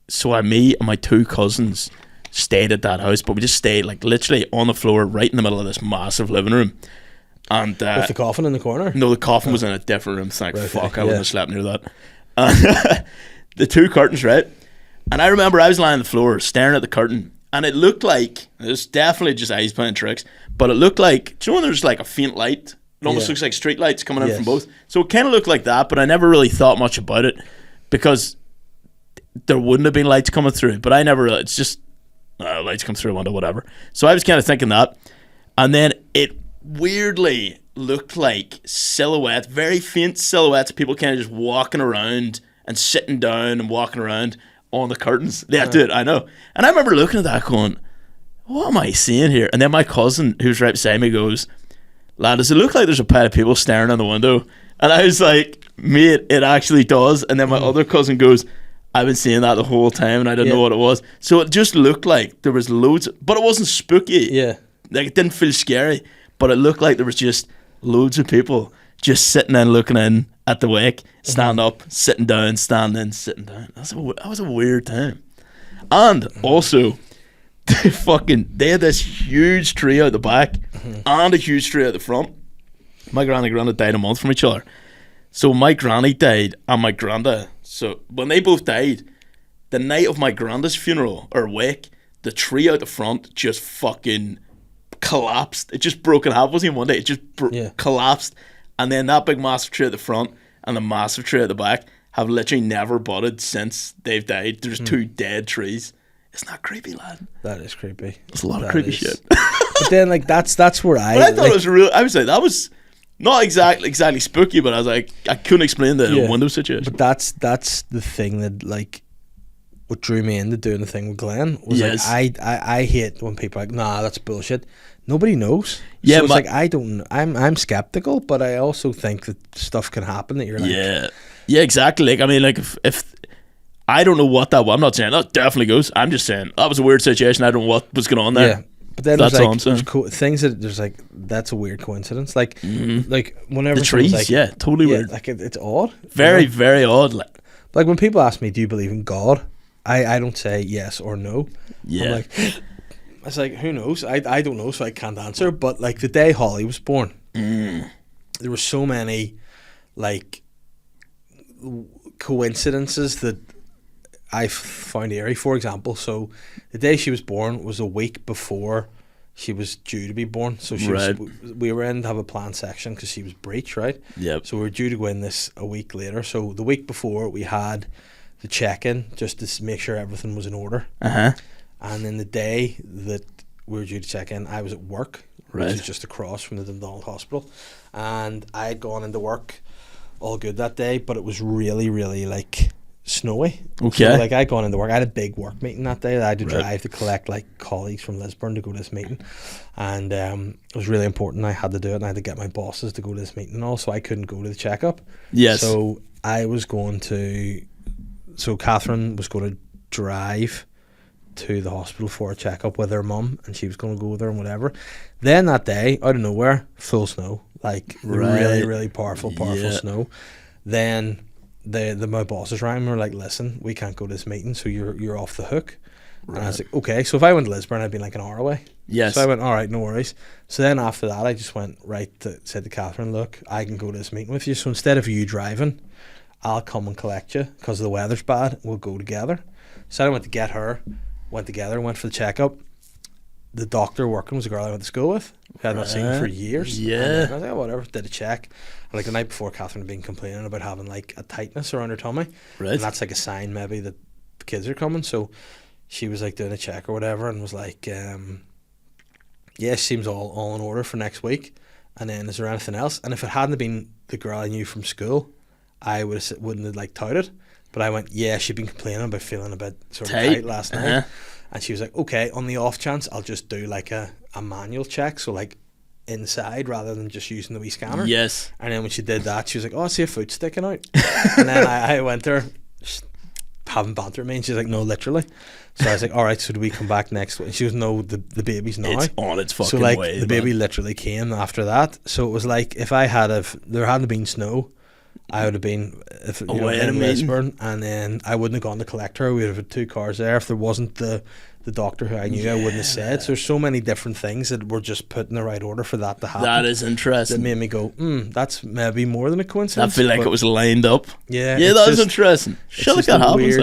So me and my two cousins stayed at that house, but we just stayed like literally on the floor right in the middle of this massive living room. And with the coffin in the corner? No, the coffin was in a different room. Thank fuck, I wouldn't have slept near that. And the two curtains, right? And I remember I was lying on the floor staring at the curtain, and it looked like, it was definitely just eyes playing tricks, but it looked like, do you know when there's like a faint light? It almost looks like street lights coming out from both. So it kind of looked like that, but I never really thought much about it because there wouldn't have been lights coming through. But I never, it's just lights come through a window, whatever. So I was kind of thinking that. And then it weirdly looked like silhouettes, very faint silhouettes, people kind of just walking around and sitting down and walking around on the curtains. Yeah, dude, I know. And I remember looking at that going, what am I seeing here? And then my cousin, who's right beside me, goes, "Lad, does it look like there's a pile of people staring on the window?" And I was like, "Mate, it actually does." And then my other cousin goes, "I've been seeing that the whole time and I didn't know what it was." So it just looked like there was loads, but it wasn't spooky. Yeah. Like it didn't feel scary, but it looked like there was just loads of people just sitting and looking in at the wake, stand up, sitting down, standing, sitting down. That was a weird time. And also, they had this huge tree out the back and a huge tree out the front. My granny and granddad died a month from each other. So my granny died and my granddad. So when they both died, the night of my granddad's funeral or wake, the tree out the front just fucking collapsed. It just broke in half. It wasn't even one day. It just collapsed. And then that big massive tree at the front and the massive tree at the back have literally never budded since they've died. There's two dead trees. Isn't that creepy, lad? That is creepy. It's a lot of creepy shit. But then, like, that's where I thought it was real. I was like, that was not exactly spooky, but I was like, I couldn't explain the window situation. But that's the thing that, like, what drew me into doing the thing with Glenn was like, I hate when people are like, nah, that's bullshit. Nobody knows. Yeah, so it's like I'm skeptical, but I also think that stuff can happen that you're like, yeah, exactly. Like, I mean, like if I don't know what that was. I'm not saying that definitely goes. I'm just saying that was a weird situation. I don't know what was going on there. Yeah, but then that's there's things that there's like, that's a weird coincidence. Like, like whenever the trees, like, totally weird. Like it's odd. Very, very odd. Like when people ask me, "Do you believe in God?" I don't say yes or no. Yeah. I'm like, it's like, who knows? I don't know, so I can't answer. But like the day Holly was born, there were so many like coincidences that I found eerie. For example, so the day she was born was a week before she was due to be born. So we were in to have a planned section because she was breech, right? Yep. So we were due to go in this a week later. So the week before we had the check-in just to make sure everything was in order. And then the day that we were due to check in, I was at work, which is just across from the Dundonald Hospital, and I had gone into work all good that day, but it was really, really like snowy. Okay. So like I'd gone into work. I had a big work meeting that day that I had to drive to collect like colleagues from Lisburn to go to this meeting, and it was really important. I had to do it, and I had to get my bosses to go to this meeting and all, so I couldn't go to the checkup. Yes. So I was going to. So Catherine was going to drive to the hospital for a checkup with her mum, and she was going to go with her and whatever. Then that day, out of nowhere, full snow, like really, really powerful snow. Then my bosses rang and were like, "Listen, we can't go to this meeting, so you're off the hook." And I was like, "Okay." So if I went to Lisburn, I'd be like an hour away. Yes. So I went, "All right, no worries." So then after that, I just went said to Catherine, "Look, I can go to this meeting with you. So instead of you driving, I'll come and collect you because the weather's bad. We'll go together." So I went to get her, went together, went for the checkup. The doctor working was a girl I went to school with. I had not seen her for years. Yeah. And I was like, "Oh, whatever," did a check. And like the night before, Catherine had been complaining about having like a tightness around her tummy. Right. And that's like a sign maybe that the kids are coming. So she was like doing a check or whatever and was like, yeah, seems all in order for next week. And then is there anything else? And if it hadn't been the girl I knew from school, I wouldn't have like touted. But I went, yeah, she'd been complaining about feeling a bit sort of tight last night. And she was like, okay, on the off chance, I'll just do like a manual check. So like inside rather than just using the wee scanner. Yes. And then when she did that, she was like, oh, I see a foot sticking out. And then I went there having banter with me, and she's like, no, literally. So I was like, all right, so do we come back next week? And she goes, no, the baby's now. It's on its fucking so like way. The baby literally came after that. So it was like if there hadn't been snow, I would have been in Lisburn, and then I wouldn't have gone to collect her. We'd have had 2 cars there. If there wasn't the doctor who I knew, I wouldn't have said. So there's so many different things that were just put in the right order for that to happen. That is interesting. That made me go, that's maybe more than a coincidence. I feel like it was lined up. Yeah, that was interesting. Shit like that happens.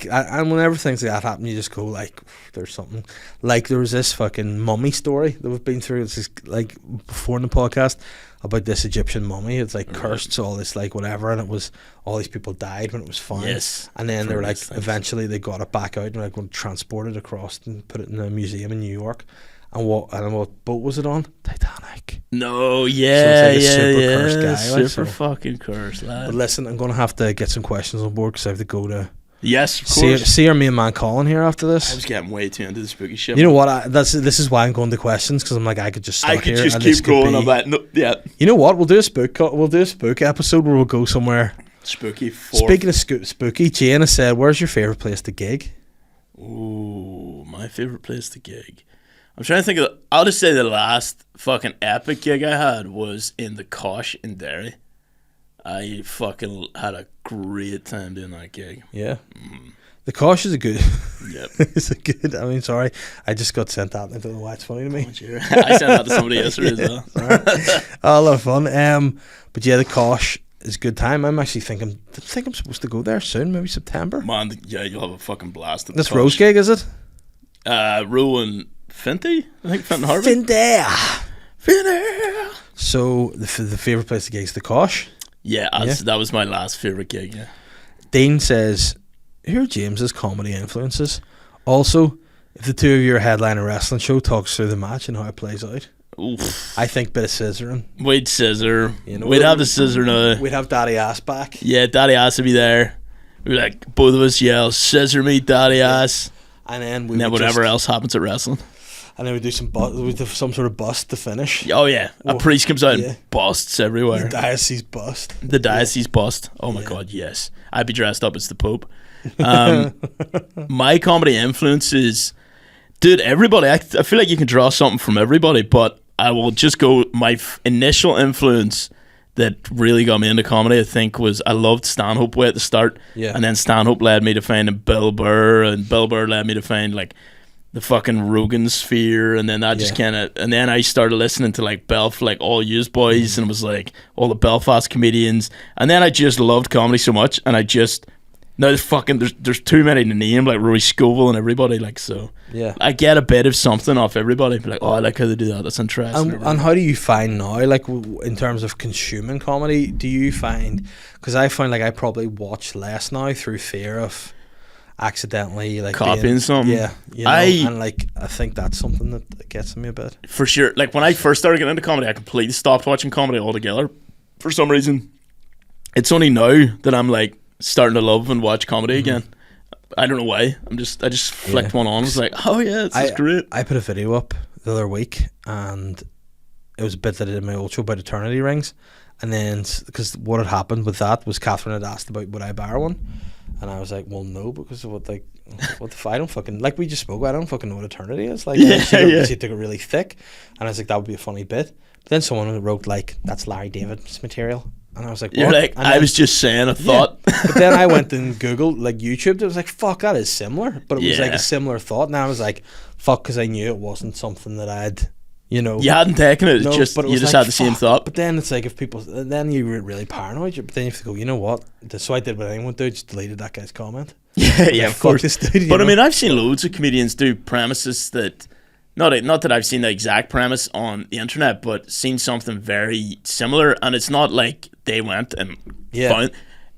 And whenever things like that happen, you just go like, there's something. Like there was this fucking mummy story that we've been through. It's just like before in the podcast about this Egyptian mummy. It's like cursed, so all this like whatever, and it was all these people died when it was found. Yes. And then they were like, eventually they got it back out and like going to transport it across and put it in a museum in New York. And what boat was it on? Titanic. No, Cursed guy, super fucking cursed, lad. But listen, I'm gonna have to get some questions on board because I have to go to. Yes, of course. See our main man Colin here after this. I was getting way too into the spooky shit. You know what? This is why I'm going to questions, because I'm like I could just start here. I could just keep going on that. No, yeah. You know what? We'll do a spook episode where we'll go somewhere spooky. Speaking of spooky, Jane has said, "Where's your favorite place to gig?" Ooh, my favorite place to gig. I'm trying to think of. I'll just say the last fucking epic gig I had was in the Kosh in Derry. I fucking had a great time doing that gig. Yeah. The Kosh is a good. Yep. It's a good. I mean, sorry, I just got sent that. I don't know why it's funny to me. Oh, sure. I sent that to somebody yesterday as well. Oh, a lot of fun. But yeah, the Kosh is a good time. I'm actually thinking. I think I'm supposed to go there soon. Maybe September. Man, yeah, you'll have a fucking blast at this the Kosh. Rose gig, is it? Roe and Finty. I think Finty Harvey. Finty. So the favorite place to gig is the Kosh. Yeah, that was my last favourite gig, yeah. Dean says, who are James's comedy influences? Also, if the two of you are headline a wrestling show, talk through the match and how it plays out. Oof. I think bit of scissoring. We'd scissor. We'd have the scissor now. We'd have Daddy Ass back. Yeah, Daddy Ass would be there. We'd be like, both of us yell, scissor me, Daddy Ass. And then whatever else happens at wrestling. And then we do some sort of bust to finish. Oh yeah, a priest comes out and busts everywhere. The diocese bust. The diocese bust. Oh my god, yes. I'd be dressed up as the Pope. My comedy influences, dude. Everybody. I feel like you can draw something from everybody, but I will just go. My initial influence that really got me into comedy, I think, was I loved Stanhope way at the start, and then Stanhope led me to finding Bill Burr, and Bill Burr led me to find like the fucking Rogan sphere, and then that just kind of, and then I started listening to like all Used Boys, and it was like all the Belfast comedians, and then I just loved comedy so much, and I just No, there's too many to name, like Roy Scovel and everybody, like, so. Yeah. I get a bit of something off everybody. Be like, oh, I like how they do that. That's interesting. And how do you find now, like, in terms of consuming comedy, do you find, because I find like I probably watch less now through fear of accidentally like copying something. Yeah, you know, and like I think that's something that gets me a bit. For sure. Like when I first started getting into comedy, I completely stopped watching comedy altogether. For some reason, it's only now that I'm like starting to love and watch comedy again. I don't know why. I just flicked one on. I was like, oh yeah, this is great. I put a video up the other week, and it was a bit that I did in my old show about eternity rings, and then because what had happened with that was Catherine had asked about would I buy her one, and I was like, well, no, because of what the I don't fucking, like we just spoke, I don't fucking know what eternity is. Like, she took it really thick, and I was like, that would be a funny bit. But then someone wrote like, that's Larry David's material. And I was like, what? You're like, I was just saying a thought. Yeah. But then I went and Googled, like YouTube, it was like, fuck, that is similar. But it was like a similar thought. And I was like, fuck, because I knew it wasn't something that I'd, you know. You hadn't taken it, it's just, you just had the same thought. But then it's like, if people, then you were really paranoid. But then you have to go, you know what? So I did what anyone do, just deleted that guy's comment. Yeah, of course. This dude, but I mean, I've seen loads of comedians do premises that, not that I've seen the exact premise on the internet, but seen something very similar, and it's not like they went and found.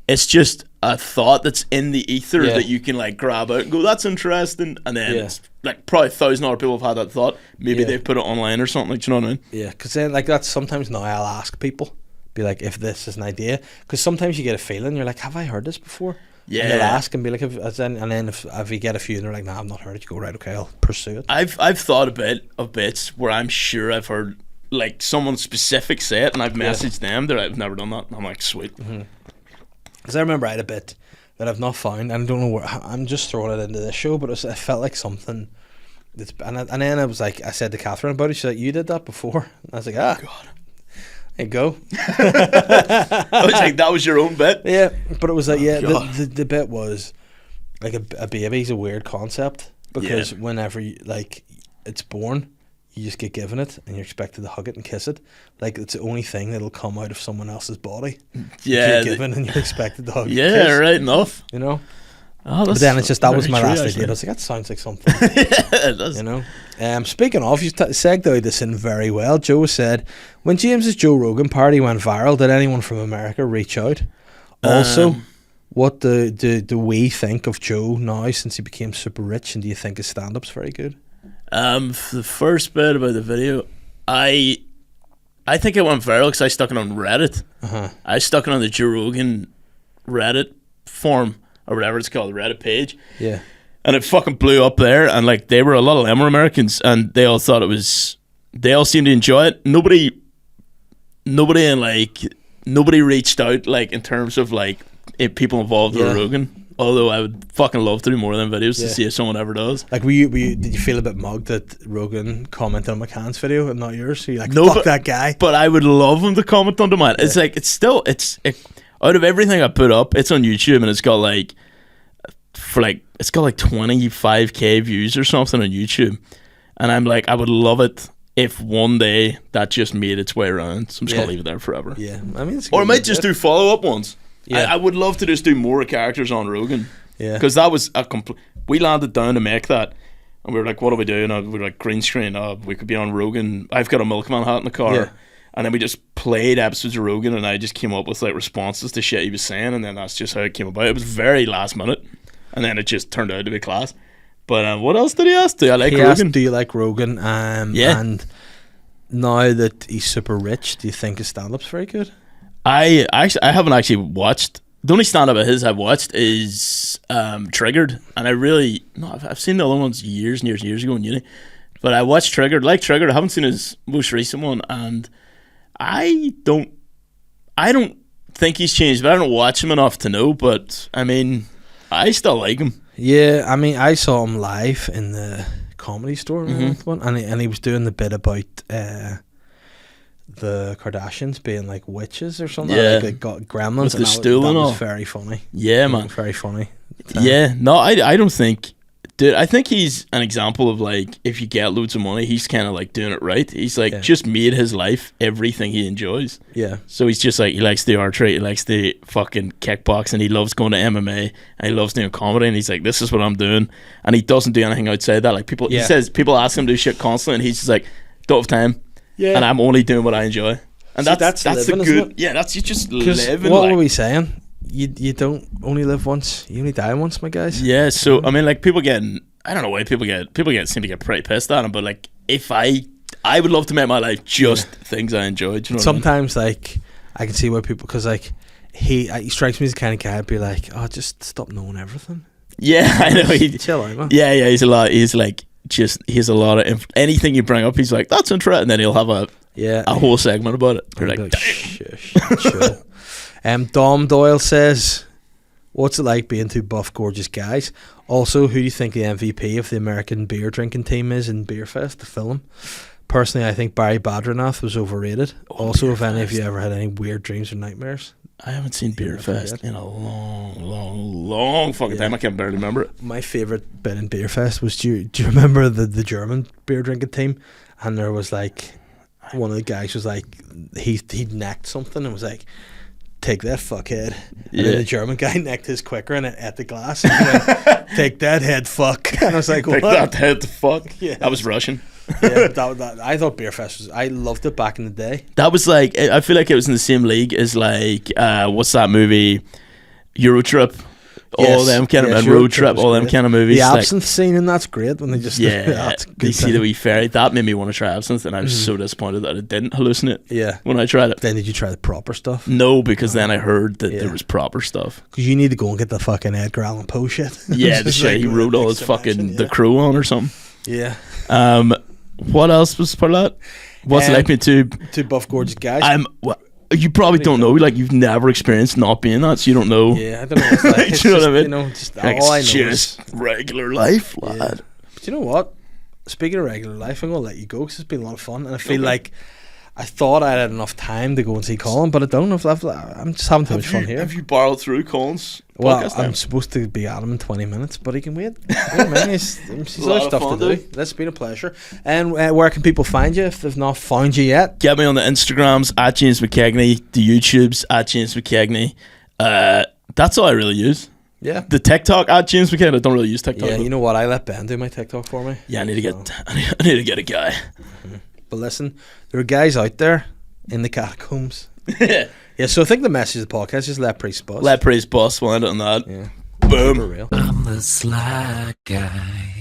It's just a thought that's in the ether that you can like grab out and go, that's interesting, and then it's like probably 1,000 other people have had that thought. Maybe they've put it online or something. Like, do you know what I mean? Yeah, because then like that's sometimes now I'll ask people, be like, if this is an idea, because sometimes you get a feeling, you're like, have I heard this before? Yeah, and you'll ask and be like, and then if you get a few and they're like, nah, I've not heard it, you go, right, okay, I'll pursue it. I've thought a bit of bits where I'm sure I've heard like someone specific say it, and I've messaged them that I've never done that, and I'm like, sweet. Because I remember I had a bit that I've not found, and I don't know where, I'm just throwing it into this show, but it felt like something that's, and then I was like, I said to Catherine about it, she's like, you did that before? And I was like, God. There you go. I was like, that was your own bit? Yeah, but it was like, the bit was like a baby's a weird concept, because whenever you, like, it's born, you just get given it and you're expected to hug it and kiss it. Like, it's the only thing that'll come out of someone else's body. Yeah. You're given and you're expected to hug and kiss. Yeah, right enough. You know? Oh, but then it's just, that was my last idea. I was like, that sounds like something. It does. You know? Speaking of, you segued out this in very well. Joe said, when James's Joe Rogan party went viral, did anyone from America reach out? Also, what do we think of Joe now since he became super rich, and do you think his stand-up's very good? The first bit about the video, I think it went viral because I stuck it on Reddit. I stuck it on the Joe Rogan Reddit forum, or whatever it's called, the Reddit page. Yeah. And it fucking blew up there, and like a lot of them were Americans, and they all thought they all seemed to enjoy it. Nobody reached out, like, in terms of like people involved with Rogan. Although I would fucking love to do more of them videos to see if someone ever does. Like, did you feel a bit mugged that Rogan commented on McCann's video and not yours? So you're like, no, fuck that guy. But I would love him to comment on mine. It's like, out of everything I put up, it's on YouTube, and it's got like 25k views or something on YouTube, and I'm like, I would love it if one day that just made its way around. So I'm just gonna leave it there forever. Yeah, I mean, or I might just do follow-up ones. Yeah, I would love to just do more characters on Rogan. Yeah, because that was we landed down to make that, and we were like, what do we do? And we were like, green screen. We could be on Rogan. I've got a Milkman hat in the car. Yeah. And then we just played episodes of Rogan, and I just came up with like responses to shit he was saying, and then that's just how it came about. It was very last minute, and then it just turned out to be class. But what else did he ask? Do I like Rogan? Asked, do you like Rogan? Yeah. And now that he's super rich, do you think his stand-up's very good? I haven't actually watched. The only stand-up of his I've watched is Triggered, and I've seen the other ones years and years and years ago in uni. But I watched Triggered. Like Triggered, I haven't seen his most recent one, and I don't think he's changed, but I don't watch him enough to know. But I mean, I still like him. Yeah, I mean, I saw him live in the Comedy Store one, and he was doing the bit about the Kardashians being like witches or something. Yeah, like got gremlins. With the stool and all. That was very funny. Yeah, man, very funny. Yeah, no, I don't think Dude, I think he's an example of like, if you get loads of money, he's kind of like doing it right. He's like just made his life everything he enjoys. Yeah. So he's just like, he likes the archery, he likes the fucking kickboxing, he loves going to MMA, and he loves doing comedy, and he's like, this is what I'm doing. And he doesn't do anything outside that. Like he says, people ask him to do shit constantly, and he's just like, don't have time. Yeah. And I'm only doing what I enjoy. And that's living, the good. Isn't it? Yeah, that's you just living. What were we saying? You don't only live once, you only die once, my guys. Yeah, so I mean, like, people getting, I don't know why people seem to get pretty pissed at him, but like, if I would love to make my life just things I enjoyed. You know sometimes, like, I can see why people, because like he strikes me as the kind of guy I'd be like, oh, just stop knowing everything. Yeah, I know. Chill out, man. Yeah, he's a lot. He's like, he has a lot of anything you bring up, he's like, that's interesting, and then he'll have a whole segment about it. You're like shush, chill. Dom Doyle says, what's it like being two buff, gorgeous guys? Also, who do you think the MVP of the American beer drinking team is in Beerfest, the film? Personally, I think Barry Badranath was overrated. Also, if any of you ever had any weird dreams or nightmares. I haven't seen Beerfest in a long fucking time. I can barely remember it. My favourite bit in Beerfest was, do you remember the German beer drinking team? And there was like, one of the guys was like, he'd necked something and was like, take that, fuckhead. And then the German guy necked his quicker and it at the glass and went, take that, head, fuck. And I was like, what? Take that, head, fuck. Yeah. That was Russian. That I thought Beerfest was, I loved it back in the day. That was like, I feel like it was in the same league as like, what's that movie? Eurotrip. All them kind of road trip, all them kind of movies. The absinthe scene, and that's great when they just they see the wee fairy. That made me want to try absinthe, and I was so disappointed that I didn't hallucinate. Yeah, when I tried it. Then did you try the proper stuff? No, because then I heard that there was proper stuff. Because you need to go and get the fucking Edgar Allan Poe shit. Yeah, the shit he wrote all his fucking The Crow on or something. Yeah. What else was part of that? What's it like being two buff, gorgeous guys? You probably don't know. Like, you've never experienced not being that, so you don't know. Yeah, I don't know. It's like, do you know what I mean? You know, just like, all I know just is regular life, lad. Yeah. But you know what? Speaking of regular life, I'm gonna let you go because it's been a lot of fun, and I feel like I thought I had enough time to go and see Colin, but I don't. I'm just having too much fun here. Have you borrowed through Colin's podcast? I'm supposed to be at him in 20 minutes, but he can wait. He's other stuff to do. That's been a pleasure. And where can people find you if they've not found you yet? Get me on the Instagrams at James McKegney, the YouTubes at James McKegney. That's all I really use. Yeah. The TikTok at James McKegney. I don't really use TikTok. Yeah, you know what? I let Ben do my TikTok for me. Yeah, I need to get a guy. Mm-hmm. But listen, there are guys out there in the catacombs. Yeah, so I think the message of the podcast is let praise bust. Let praise bust. We'll end it on that. Yeah. Boom. I'm the sly guy.